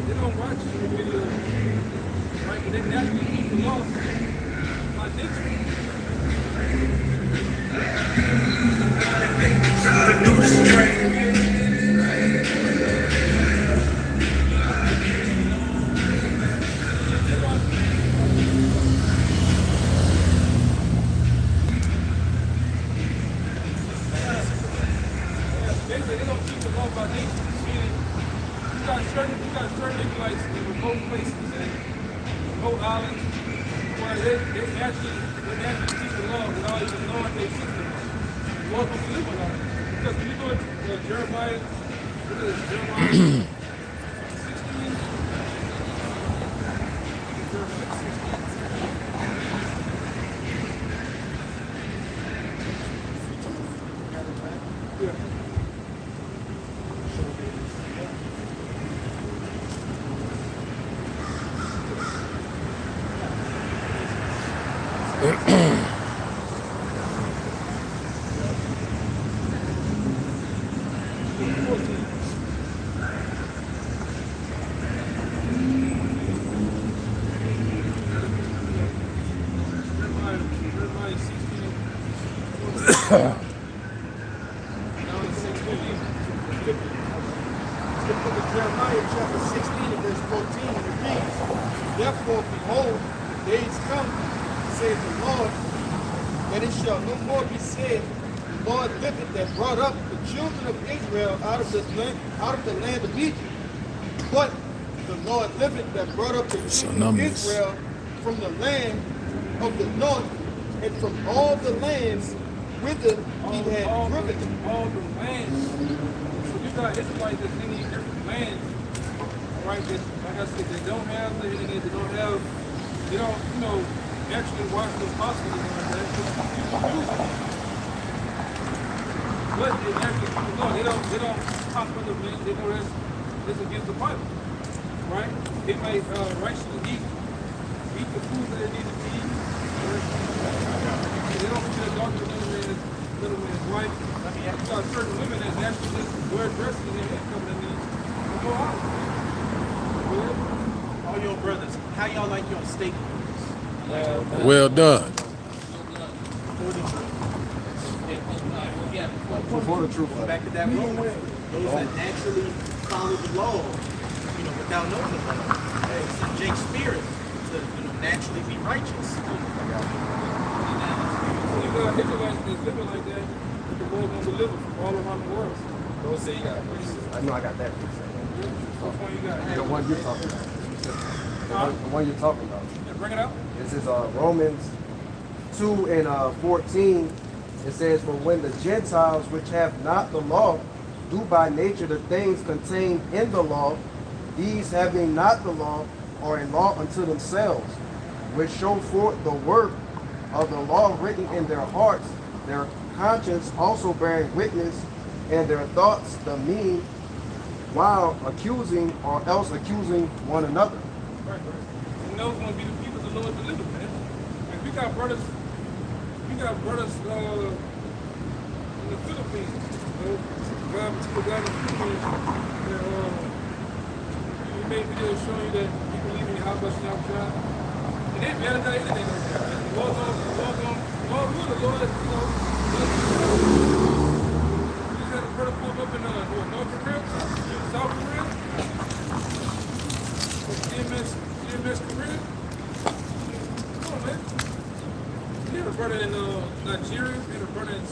they don't watch the video, right? But they naturally keep the law. Like they don't keep the law by nature. Meaning, you got certain Israelites in remote places and remote islands where they naturally keep the law without even knowing they keep the law. The law don't live without it. Because when you go to Jeremiah, what is it, Jeremiah 16? Yeah. Jeremiah chapter 16 and verse 14, it reads, Therefore, behold, days come, saith the Lord, that it shall no more be said, the Lord liveth that brought up the children of Israel out of the land of Egypt. But the Lord liveth that brought up the children of Israel from the land of the north and from all the lands whither he had driven them. All the lands. So you got Israelites that's in these different lands, all right, that, like I said, they don't have the internet, they don't, actually watch the apostles and like that. People use it. But they actually keep the law. They don't talk with them, they know that's against the Bible, right? They might righteously eat the food that they need to eat. They don't put their daughter little man's wife. I mean, you got certain women that actually just wear dresses and their income that needs to go out. All your brothers, how y'all like your steak? Well done. Before the truth. Back to that Roman, those that naturally follow the law, without knowing the law. It's in Jake's spirit to, naturally be righteous. So you got Israelites that's living like that, the Lord gonna deliver from all around the world. Don't say you got a priest. I know I got that priest. Which one you got? The one you're talking about. The one you're talking about. Yeah, bring it out. This is Romans 2 and 14, it says, "For when the Gentiles which have not the law do by nature the things contained in the law, these having not the law are a law unto themselves, which show forth the work of the law written in their hearts, their conscience also bearing witness, and their thoughts the mean, while accusing or else accusing one another." Right. And those going to be the people the Lord delivered, man. And we got brothers in the Philippines. God, particular God in the Philippines, that we made videos showing you that people leaving your house, busting out job. And they better than anything. The Lord, you know, we just had a brother pop up in North Korea, South Korea, DMS Korea. Come on, man. We had a brother in Nigeria, we had a brother in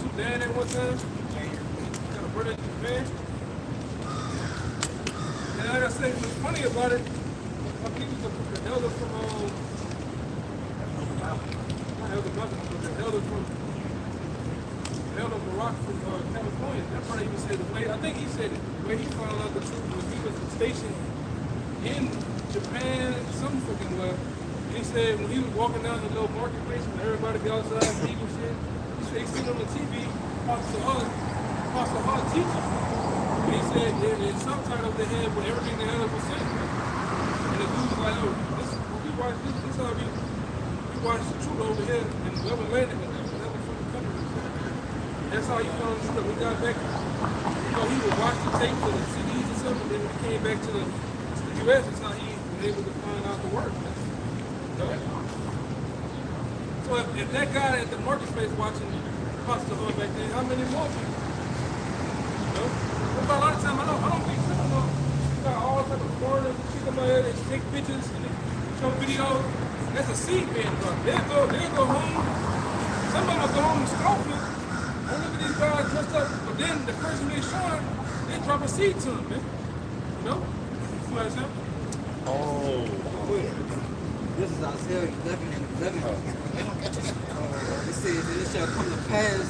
Sudan at one time, we had a brother in Japan. And like I said, what's funny about it, I think it was the elder from, Elder Barack from California. That brother even said the way, I think he said it, the way he found out the truth was he was stationed in Japan, some fucking well. And he said when he was walking down the little marketplace when everybody be outside and people shit, he said he seen on the TV, Pastor Hart teaching. And he said in subtitles they had with everything the hell was saying. And the dude was like, oh, we watch this how we watch the truth over here in Lebanon Landing. That's how he found the truth. We got back, you know, he would watch the tape for the CDs and stuff, and then when he came back to the US, that's how he was able to find out the word. You know? So if that guy at the marketplace watching Pastor Hall back then, how many more people? You know? But a lot of times, I don't think so. You got all type of foreigners and shit come out here, they take pictures and they show videos. That's a seed being dropped. They'll go home. Somebody will go home and scoff it. And look at these guys dressed up. But then the person they showing, they drop a seed to them, man. You know? You understand? Oh. This is Isaiah 11 and 11. It says, "And it shall come to pass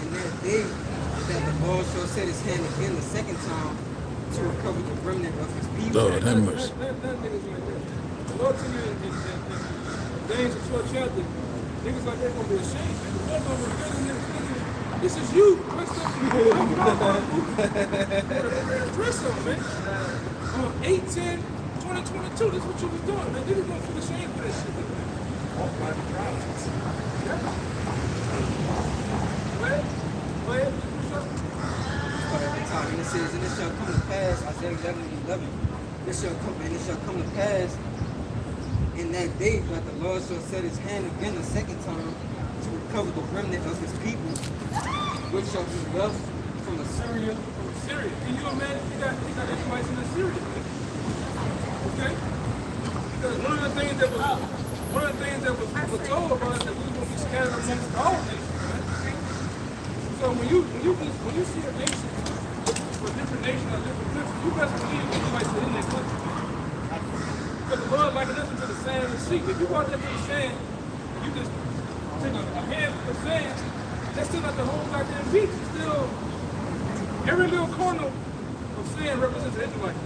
in that day that the Lord shall set his hand again the second time to recover the remnant of his people." Lord have mercy. That niggas like that. The Lord told me in James the 12th chapter, niggas like that gonna be ashamed. Man. The Lord gonna reveal in this nigga. This is you. What's up? Dress up, man. 8/10/2022. This is what you was doing, man. Niggas gonna feel ashamed for this shit. Oh my God. Yeah. Go ahead. And it says, "And it shall come to pass," Isaiah 11 and 11. "It shall come to pass in that day that the Lord shall set his hand again the second time to recover the remnant of his people, which shall be left from Assyria." From Syria. Can you imagine? He got Israelites in Assyria, man. Okay? Because one of the things that was told about is that we were going to be scattered amongst all nations, right? So when you see a nation, a different nation or a different country, you best believe Israelites are in that country. Because the Lord likened us to the sand and the sea. If you go out there to the sand, you just take a handful of sand, that's still not the whole goddamn beach. It's still, every little corner of sand represents an Israelite.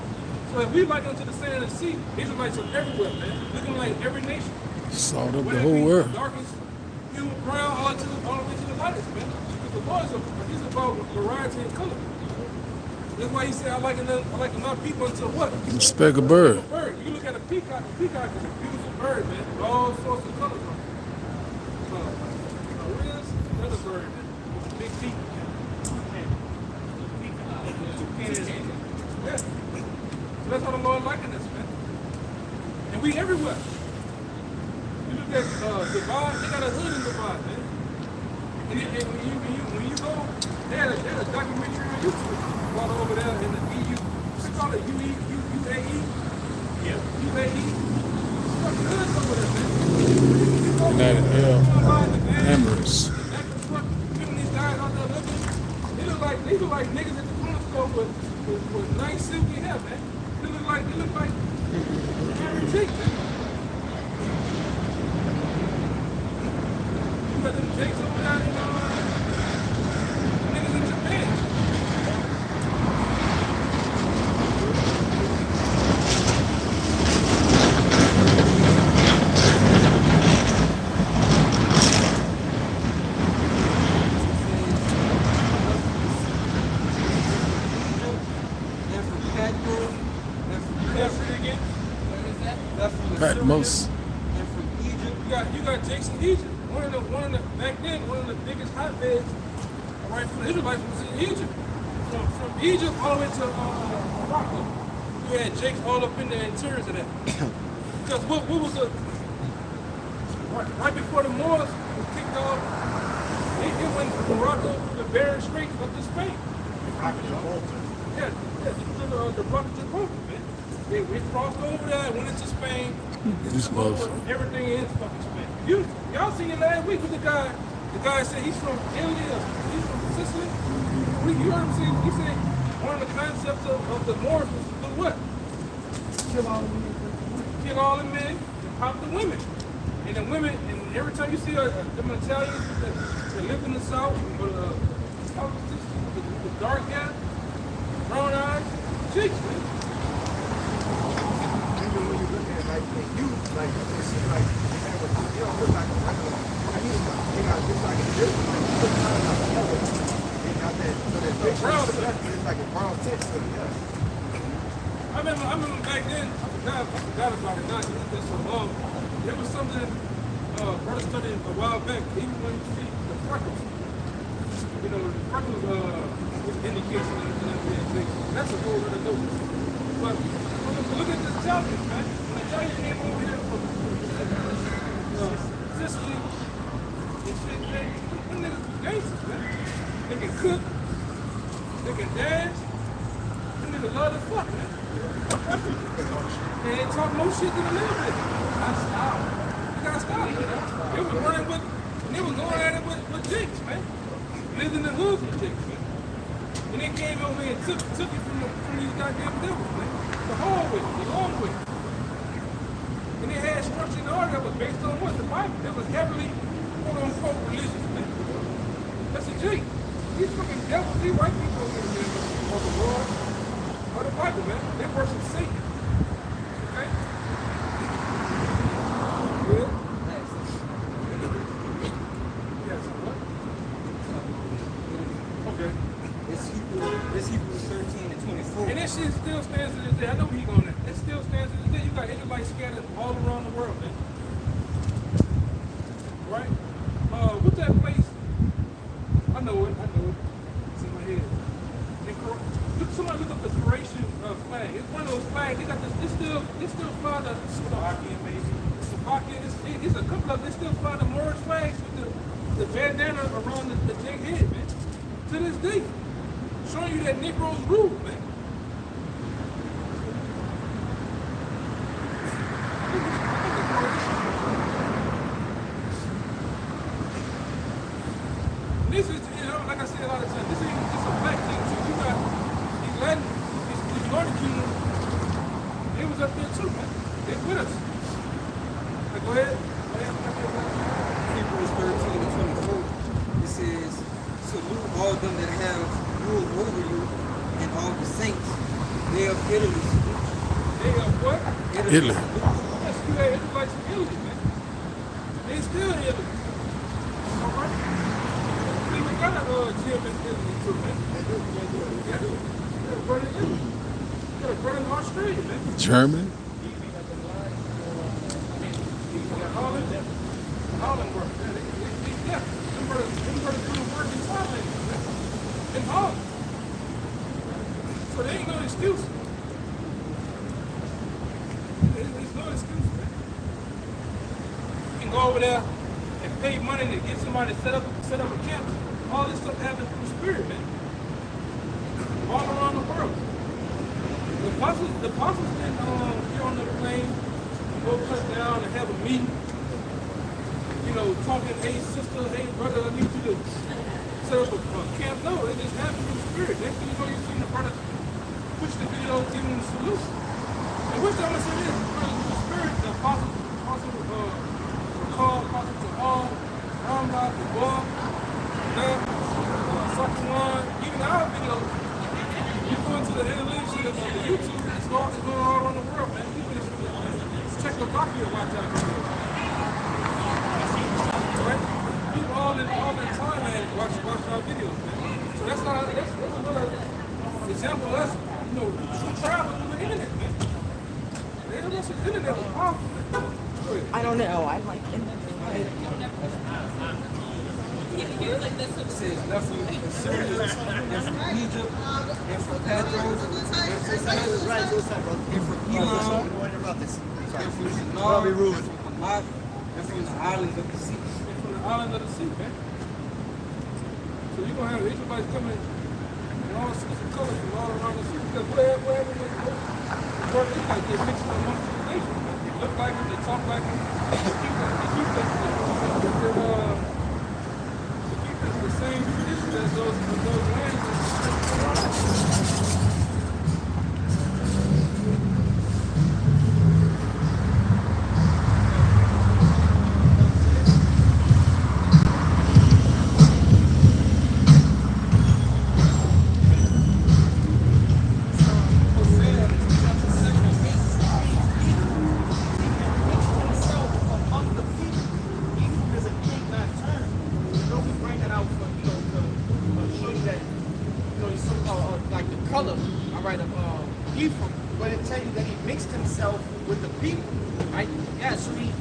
So if we liken to the sand and the sea, Israelites are everywhere, man. Looking like every nation. Salt up the whole world. Darkest, hue, brown, all the way to the lightest, man. Because the Lord is about variety and color. That's why he said, I liken my people unto what? Speck a bird. Bird. You look at a peacock is a beautiful bird, man. With all sorts of colors on it. Where's another bird, man? With a big beak. Yeah. So that's how the Lord likened us, man. And we everywhere. You look at Dubai, they got a hood in Dubai, man. And when you go, they had a documentary on YouTube while over there in the EU. What's it called? UAE? Yeah. UAE. Fucking hoods over there, man. United Arab Emirates. These guys out there looking, they look like niggas at the corner store with nice silky hair, man. They look like Harry Jake, man. That's from Pat Assyria most. and from Egypt. You got Jakes in Egypt. One of the back then one of the biggest hotbeds, right, for the Israelites was in Egypt. From Egypt all the way to Morocco. You had Jakes all up in the interiors of that. Because what was the right before the Moors was kicked off, it went from Morocco to the Bering Straits up to Spain. Yeah, the Rock of Gibraltar, man. We crossed over there, went into Spain. This love. Everything is fucking Spain. Y'all seen it last week with the guy said he's from Italy or he's from Sicily. You heard him say, he said one of the concepts of the Moors was to do what? Kill all the men and pop the women. And the women, and every time you see them Italians that live in the South, or the dark hair, brown eyes, chicks, man. Even when you look at it, like, you, like, it seems like, you don't look like a regular, they got just like a different, like, you look kind of like a yellow. They got that, so that brown, it's like a brown tint to it, yeah. I remember back then, I forgot about it now, it's been so long. There was something, brother studied a while back, even when you see the freckles. You know, the freckles was indication of the that's a whole other note. But look at the Italians, man. When the Italians came over here from Sicily and shit, man, them niggas was gangsters, man. They can cook, they can dance, them niggas love to fuck, man. And they talk more shit than a little bit. Gotta stop. You gotta stop, man. They was running with, and they was going at it with jigs, man. Living in the hoods with jigs, man. And they came over here and took it from these goddamn devils, man. The hard way, the long way. And they had structure and order that was based on what? The Bible. That was heavily, quote unquote, religious, man. That's a jig. These fucking devils, these white people over here, or the Lord, or the Bible, man. They worship Satan. Okay? Good? Yes, what? Okay. It's Hebrews 13 and 24. And that shit still stands to this day. I know where he going at. It still stands to this day. You got everybody scattered all around the world, man. Right? What's that place? I know it. It's in my head. Somebody look up the Croatian flag. It's one of those flags. They got this. They still fly the Slovakian, maybe. Slovakian. It's a couple of. They still fly the Moorish flags with the bandana around the jig head, man. To this day, showing you that Negroes rule, man. This is, like I said a lot of times, this ain't just a black thing too. You got these Latin, these Northern Kingdom, they was up there too, man. They with us. Go ahead. Hebrews 13 and 24. It says, salute all them that have ruled over you and all the saints. They of Italy salute you. They of what? Italy. Yes, you had Israelites from Italy, man. They still in Italy. All right? We got a gym in Italy too, man. Yeah. Got a brother in Italy. Got a brother in Australia, man. Germany. Holland work. Yeah. Them brothers doing work in Thailand, man. In Holland. So there ain't no excuse. There's no excuse, man. You can go over there and pay money to get somebody to set up a camp. All this stuff happens through spirit, man. All around the world. The apostles didn't get on the plane and go touch down and have a meeting. You know, talking, hey sister, hey brother, I need you to set up a camp. No, it just happened through spirit. Next thing you know, you see the brother push the video, give him the salute. And which I'm gonna say this, the spirit, the apostles were called apostles to all, Ramla, the Bob, Sakuan, even our videos. You go into the analytics of the YouTube, it's going all around the world, man. You can Czechoslovakia watch our videos. Right? People all in Thailand watch our videos, man. So that's another example of us, true travel through the internet, man. The internet was powerful. Go ahead. I don't know. I like it. It says Nephilim from Syria, and from Egypt, and from Patros, and from Medes, Right, go ahead, brother. and from Don't Elam, worry about this. Sorry. and from Don't Shinar, be rude. and from Hamat, and from the islands of the sea. From the island of the sea, man. So you're gonna have Israelites coming in all sorts of colors from all around the sea. Because wherever they go, it's like they're mixing amongst the nations. They look like it, they talk like it. They keep the same tradition as those lands. Among the people, Ephraim is a king not turned. You know, we bring it out for, you know, to show you that, you know, he's so-called, like the color, all right, of Ephraim, but it tell you that he mixed himself with the people, right? Yeah, so he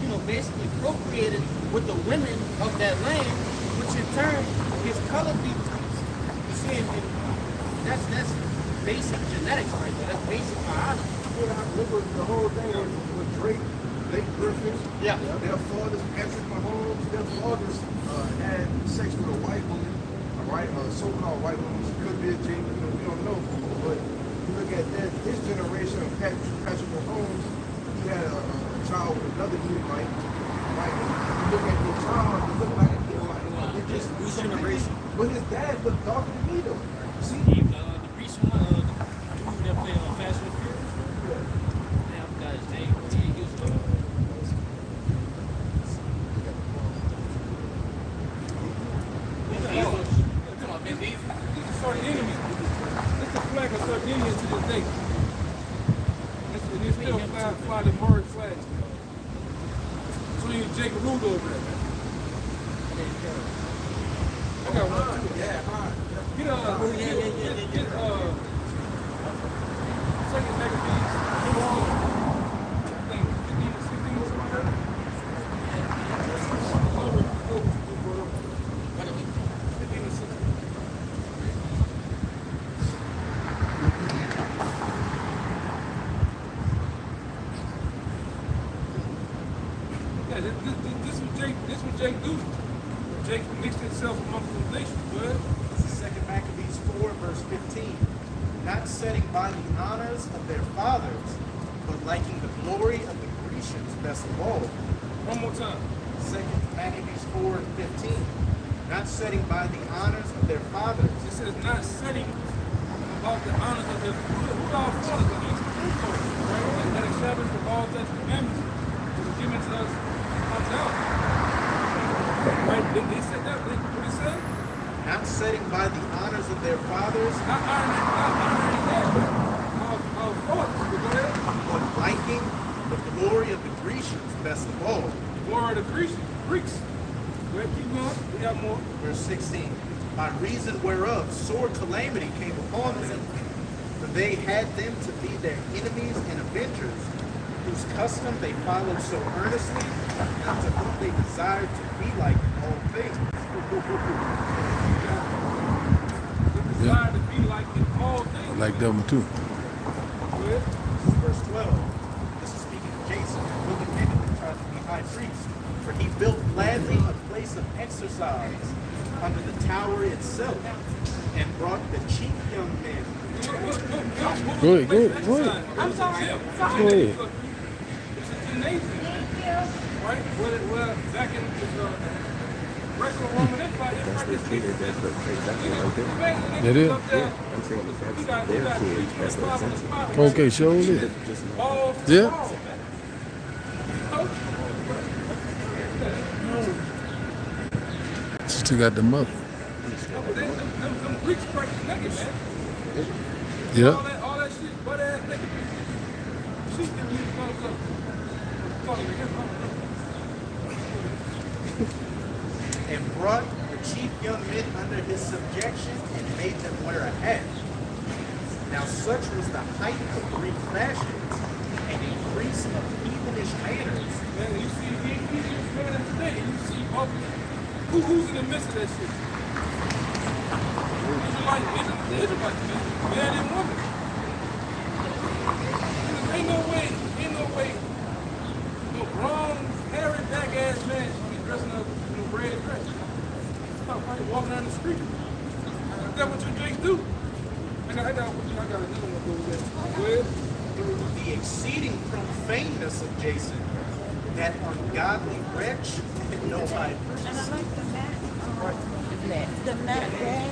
you know, basically procreated with the women of that land, which in turn, his color decreased. You see, and that's basic genetics right there. That's basic biology. You know, I remember the whole thing with Drake, Blake Griffin. Yeah. Their fathers, Patrick Mahomes, their fathers had sex with a white woman, all right, a so-called white woman. She could be a J, you know, we don't know. But you look at this generation of Patrick Mahomes, he had a child with another Edomite, right? You look at the child, he looked like an Edomite. It just Which generation? But his dad looked darker than me, though. See? The recent one, the dude that played on Fast and Furious. I forgot his name. He was These are certain enemies. This is the flag of Sardinia to this day. And it's still fly the Murray flag. So you Jacob Root over there, man. I got one too. Yeah, hi. Get second Maccabees. I think 15 or 16 or something like that. 15 or 16. Yeah, this was Jake do. Jake mixed himself amongst the nations, bud. This is 2 Maccabees 4, verse 15. Not setting by the honors of their fathers, but liking the glory of the Grecians best of all. One more time. 2 Maccabees 4 and 15. Not setting by the honors of their fathers. It says not setting about the honors of their who our fathers are. These true right? That establish the laws, that commandments that were given to us on down. Right? They said that. What it said? Not setting by the honors of their fathers, Not honoring that. Our fathers. Go ahead. but liking the glory of the Grecians best of all. Glory of the Greeks. Go ahead, keep going. We got more. Verse 16. By reason whereof sore calamity came upon them, for they had them to be their enemies and avengers, whose custom they followed so earnestly, and to whom they desired to be like in all things. They desire to be like in all things. I like that one too. Go ahead. Verse 12. This is speaking of Jason, who admitted to try to be high priest, for he built gladly a place of exercise under the tower itself, and brought the chief young men. Go ahead. I'm sorry. Go ahead. It's a gymnasium, right? Where back in the Greco-Roman Empire, they practiced That is? I'm saying that that's their kids, that's their essential. Okay, show it. Yeah. She took out the mother. Them Greeks practice naked, man. Yeah. All that shit, butt ass naked. She's the new And brought the chief young men under his subjection, and made them wear a hat. Now such was the height of Greek fashion, an increase of heathenish haters. Man, you see, he's man today. You see, who's in the midst of that shit? Israelites, man and woman. Ain't no way, no wrong, hairy, back ass man should be dressing up in a red dress. Stop walking down the street. That's what you Jakes do. I got another one to go with that. The exceeding profaneness of Jason, that ungodly wretch, nobody. And I like the mat. The mat bed.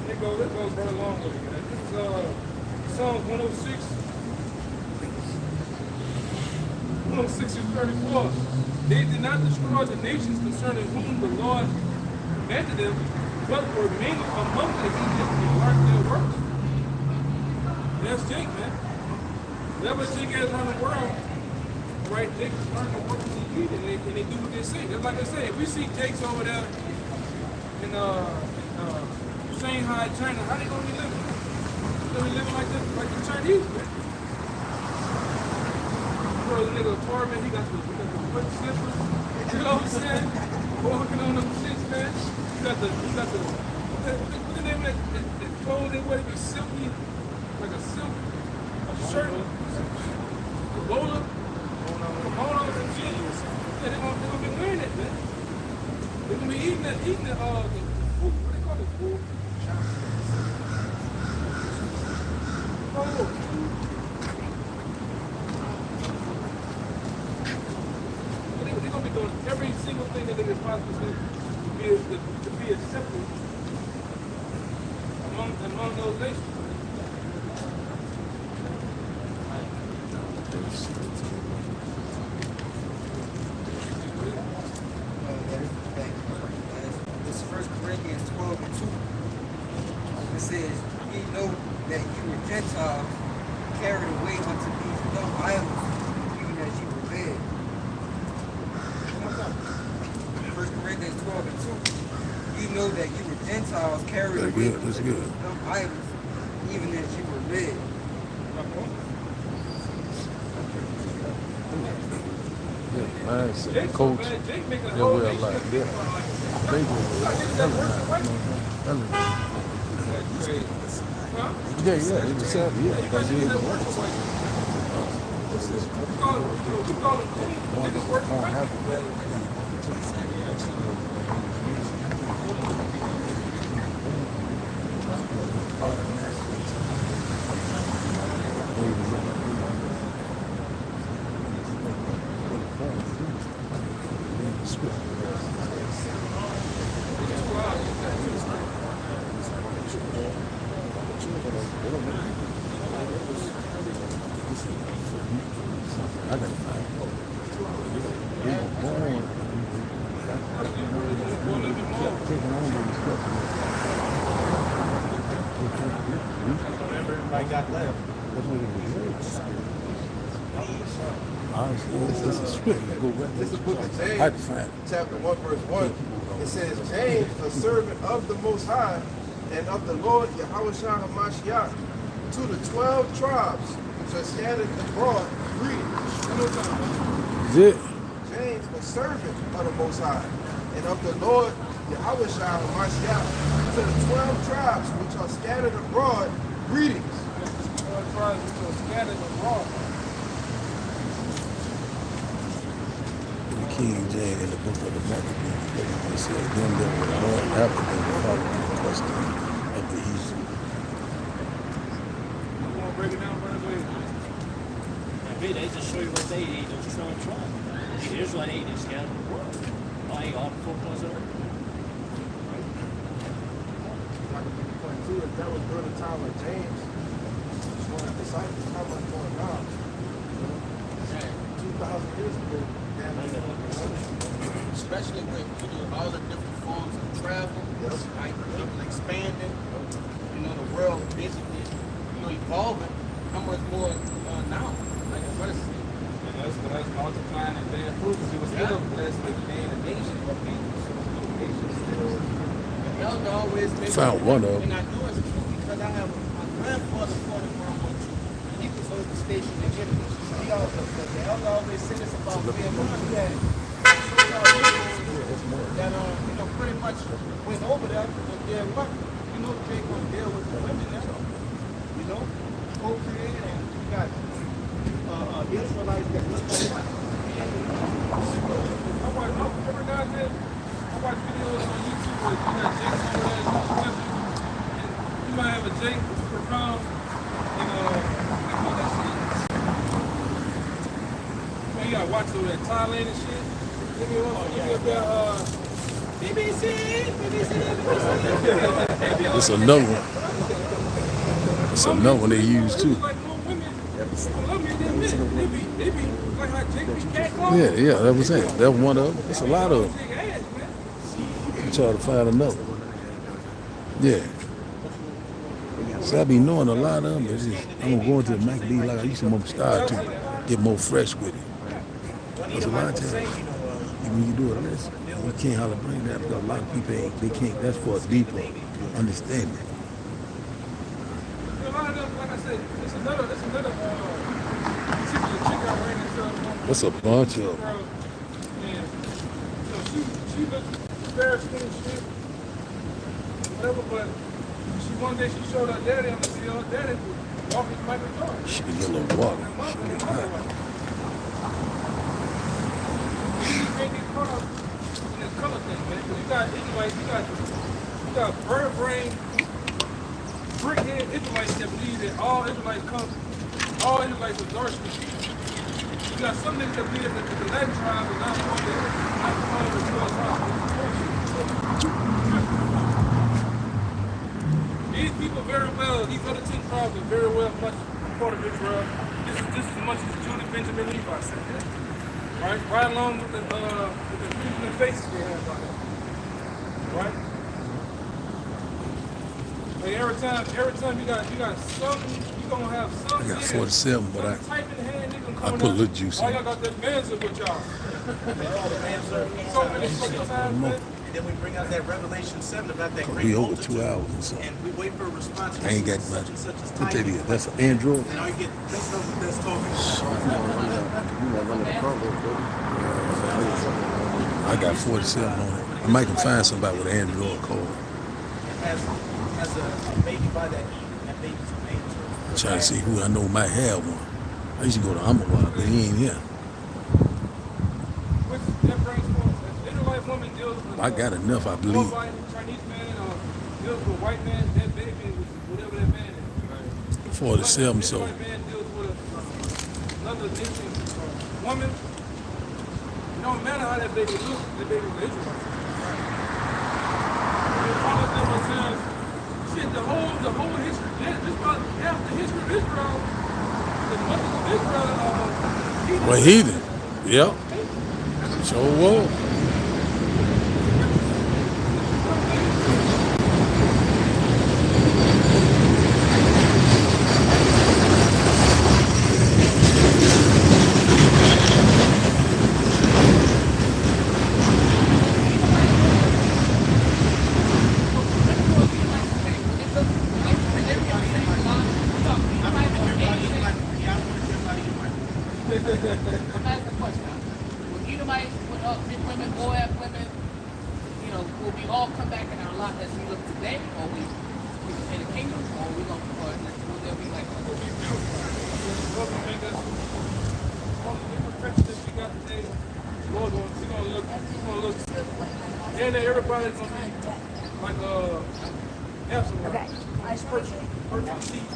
Let's go run along with it. This is Psalms 106. 106 and 34. They did not destroy the nations concerning whom the Lord commanded them, but were mingled among the heathens and learned their works. That's Jake, man. Whatever Jake has around the world, right? Jake is learning the works of the heathen, and they do what they say. Just like I say, if we see Jake's over there in Shanghai, China, how they gonna be living? They're gonna be living like the Chinese, man. The nigga apartment, he got the foot slippers, you know what I'm saying? Walking on them shits, man. He got the what's the name of that clothes they wear? Be silky, like a silk shirt, a bowler, and jeans. Yeah, they're gonna be wearing that, man. They're gonna be eating the food. What do they call it? Food? Oh. They're going to be doing every single thing that they can possibly do to be accepted among those nations. This is 1 Corinthians 12 and 2. It says, ye know that you were Gentiles, carried away unto these dumb idols, even as you were led. 1 Corinthians 12 and 2. You know that you were Gentiles, carried away unto these dumb idols, even as you were led. Mindset, coach, their way of life. Yeah. They do. Yeah, it was sad, yeah, because he didn't work. I got to find Everybody got left. honestly, this is script. Go back. This is the book of I had to James, find it. chapter 1, verse 1. It says, James, a servant of the Most High and of the Lord Yahushua HaMashiach, to the 12 tribes which are scattered abroad, greetings. Is it? James, a servant of the Most High and of the Lord Yahushua HaMashiach, to the 12 tribes which are scattered abroad, greetings. 12 tribes which are scattered abroad. The King James in the book of the Maccabees, it said, them that were born after them followed the custom of the heathen. You want to break it down, brother? They just show you what they ate, those 12 tribes. The Israelite ate and scattered the world. I ate all the 4 plus of it. Point two, if that was during the time of James, one of the disciples, how much more now? 2,000 years ago. Especially with all the different forms of travel, like people expanding, the world basically, evolving. How much more now? Like what is it? And that's multiplying and bearing fruit. He was still blessed with being a nation of people. Elder always makes Found one of them. and I know it's true because I have my grandfather manifestation and image. The elder always said this about being born. He had that pretty much went over there and did what? Jake gonna deal with the women now. Procreated, and you got Israelites that look like what? Every now and then, I watch videos on YouTube where you got Jakes over there, and you might have a Jake from, man, you gotta watch over that Thailand and shit. Give me up there, BBC. It's another one. It's another one they use too. Yeah, that was it. That was one of them. It's a lot of them. I'm trying to find another one. Yeah. So I be knowing a lot of them. It's just, I'm gonna go into the MacD like I used to start to get more fresh with it. There's a lot of times when you do a list, you can't hardly bring that because a lot of people ain't, they can't, that's for a deeper understanding. A lot of them, like I said, it's another particular chick I ran into. That's a bunch of them. And she looked very skinny shit, whatever, but one day she showed her daddy on the video. Her daddy was walking Michael Jordan. She can get a little water. She get hot. You can't get caught up in this color thing, man. Because you got Israelites, you got bird brain, brickhead Israelites that believe that all Israelites are dark skin. You got some niggas that believe that the Latin tribe is not one that not part of the 12 tribes. These people very well, these other 10 tribes are very well much part of Israel. This is as much as Judah, Benjamin, Levi said. Right along with the people in faces they have about that. Right? Like every time you got something, you gonna have something. I got 47, but I put a little juice in. Oh, y'all got that Banzer with y'all. So many fucking times, man. And then we bring out that Revelation 7 about that great We over multitude. 2 hours or something. And we wait for a response. I ain't got such much. and such as What that time. is? That's an Android? And all you get this number that's talking. I got 47 on it. I might can find somebody with an Android card. Has a baby by that Eden. That baby's a baby. I'm trying to see who I know might have one. I used to go to Amawab, but he ain't here. I got enough, I believe. Chinese man or deals with a white man, that baby is whatever that man is. 47, so. White man deals with another different woman. It don't matter how that baby looks, that baby is Israelite. Shit, the whole history, just about half the history of Israel, the mothers of Israel, Well, heathen. Yep. Sure was. And everybody's gonna be like absolutely perfect teeth,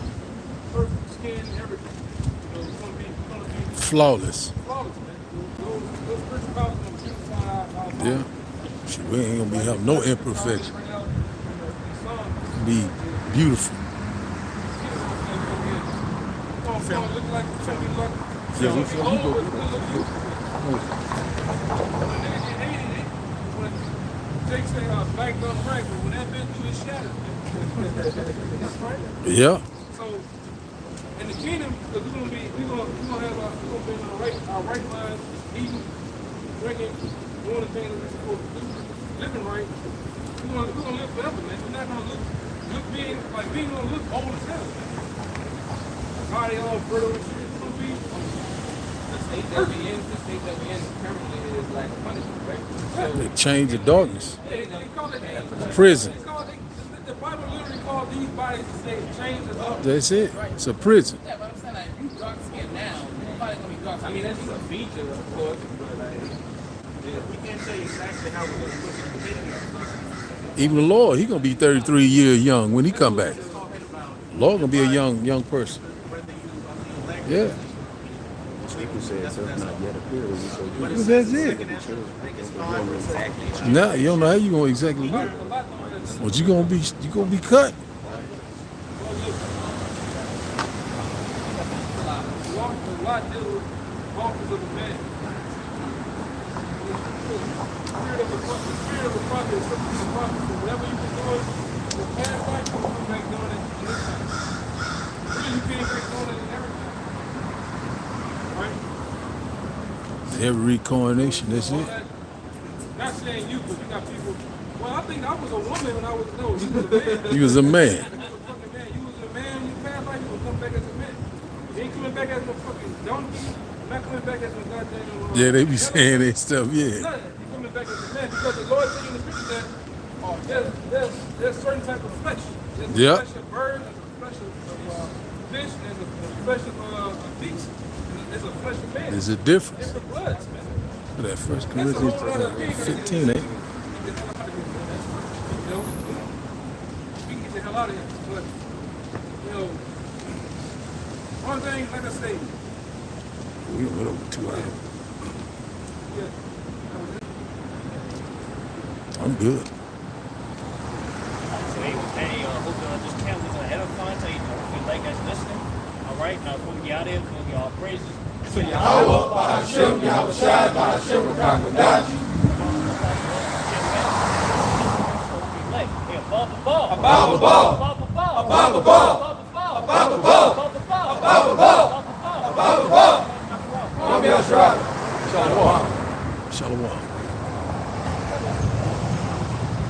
perfect skin, everything. You know, it's gonna be Flawless. flawless, man. Those principalities gonna beautify our Yeah. Shit, we ain't gonna have no imperfection. Be beautiful. Look like Yeah, we feel you Jake say black don't break, but when that been through, it shattered. Yeah. So in the kingdom, because we're gonna be in our right minds, eating, drinking, doing the things that we're supposed to do, living right. We're gonna live forever, man. We're not gonna look being gonna look old as hell. Body all brittle and shit. So state that we in currently is like punishment, right? So They change the darkness. They call it Prison. the Bible literally called these bodies to say change the law. That's it. It's a prison. Yeah, but I'm saying like you dark skinned now, nobody's gonna be dark I skinned. mean, that's just a feature, of course, but like, We can't tell you exactly how we're going to put the video. Even the Lord, he gonna be 33 years young when he come back. Lord gonna be a young person. Yeah. People say it's not yet appeared. So That's it. Now you don't know how you gonna exactly look. But you gonna be cut. A lot deal with office of a man. The spirit of the prophet is something to the prophet. So whatever you've been doing, the past life, you come back doing it in this time. Really, you can't break doing it in everything. Right? Every reincarnation, that's it. Not saying you, but you got people. Well, I think I was a woman when I was no, you was a man. You was a man. You was a fucking man. You was a man in your past life, you would come back as a man. You ain't coming back as no fucking donkey. You're not coming back as no goddamn. Yeah, they be saying that stuff, yeah. You're coming back as a man because the Lord said in the scripture that there's certain type of flesh. There's the Yep. flesh of bird, there's the flesh of fish, there's the flesh of beast, and there's a flesh of man. There's a difference. It's the bloods, man. Look at that 1 Corinthians 15, ain't it? You know, we can get the hell out of here. But, you know, one thing, like I say, We went over 2 hours. yeah, I'm good. So hey, hope this camp was edifying to you. If you like us listening, all right. Now before we get out of here, we're gonna get all praises. so Yahweh, Ba'ashem, Yahweh Shai, Ba'ashem, Rakakadaji. Hey, above the ball. Above the ball. Above the ball. Above the ball. Above the ball. Above the ball. Above the ball. Above the ball. Above the ball. Above the ball. Kwame Ashraf. Shalom. Shalom.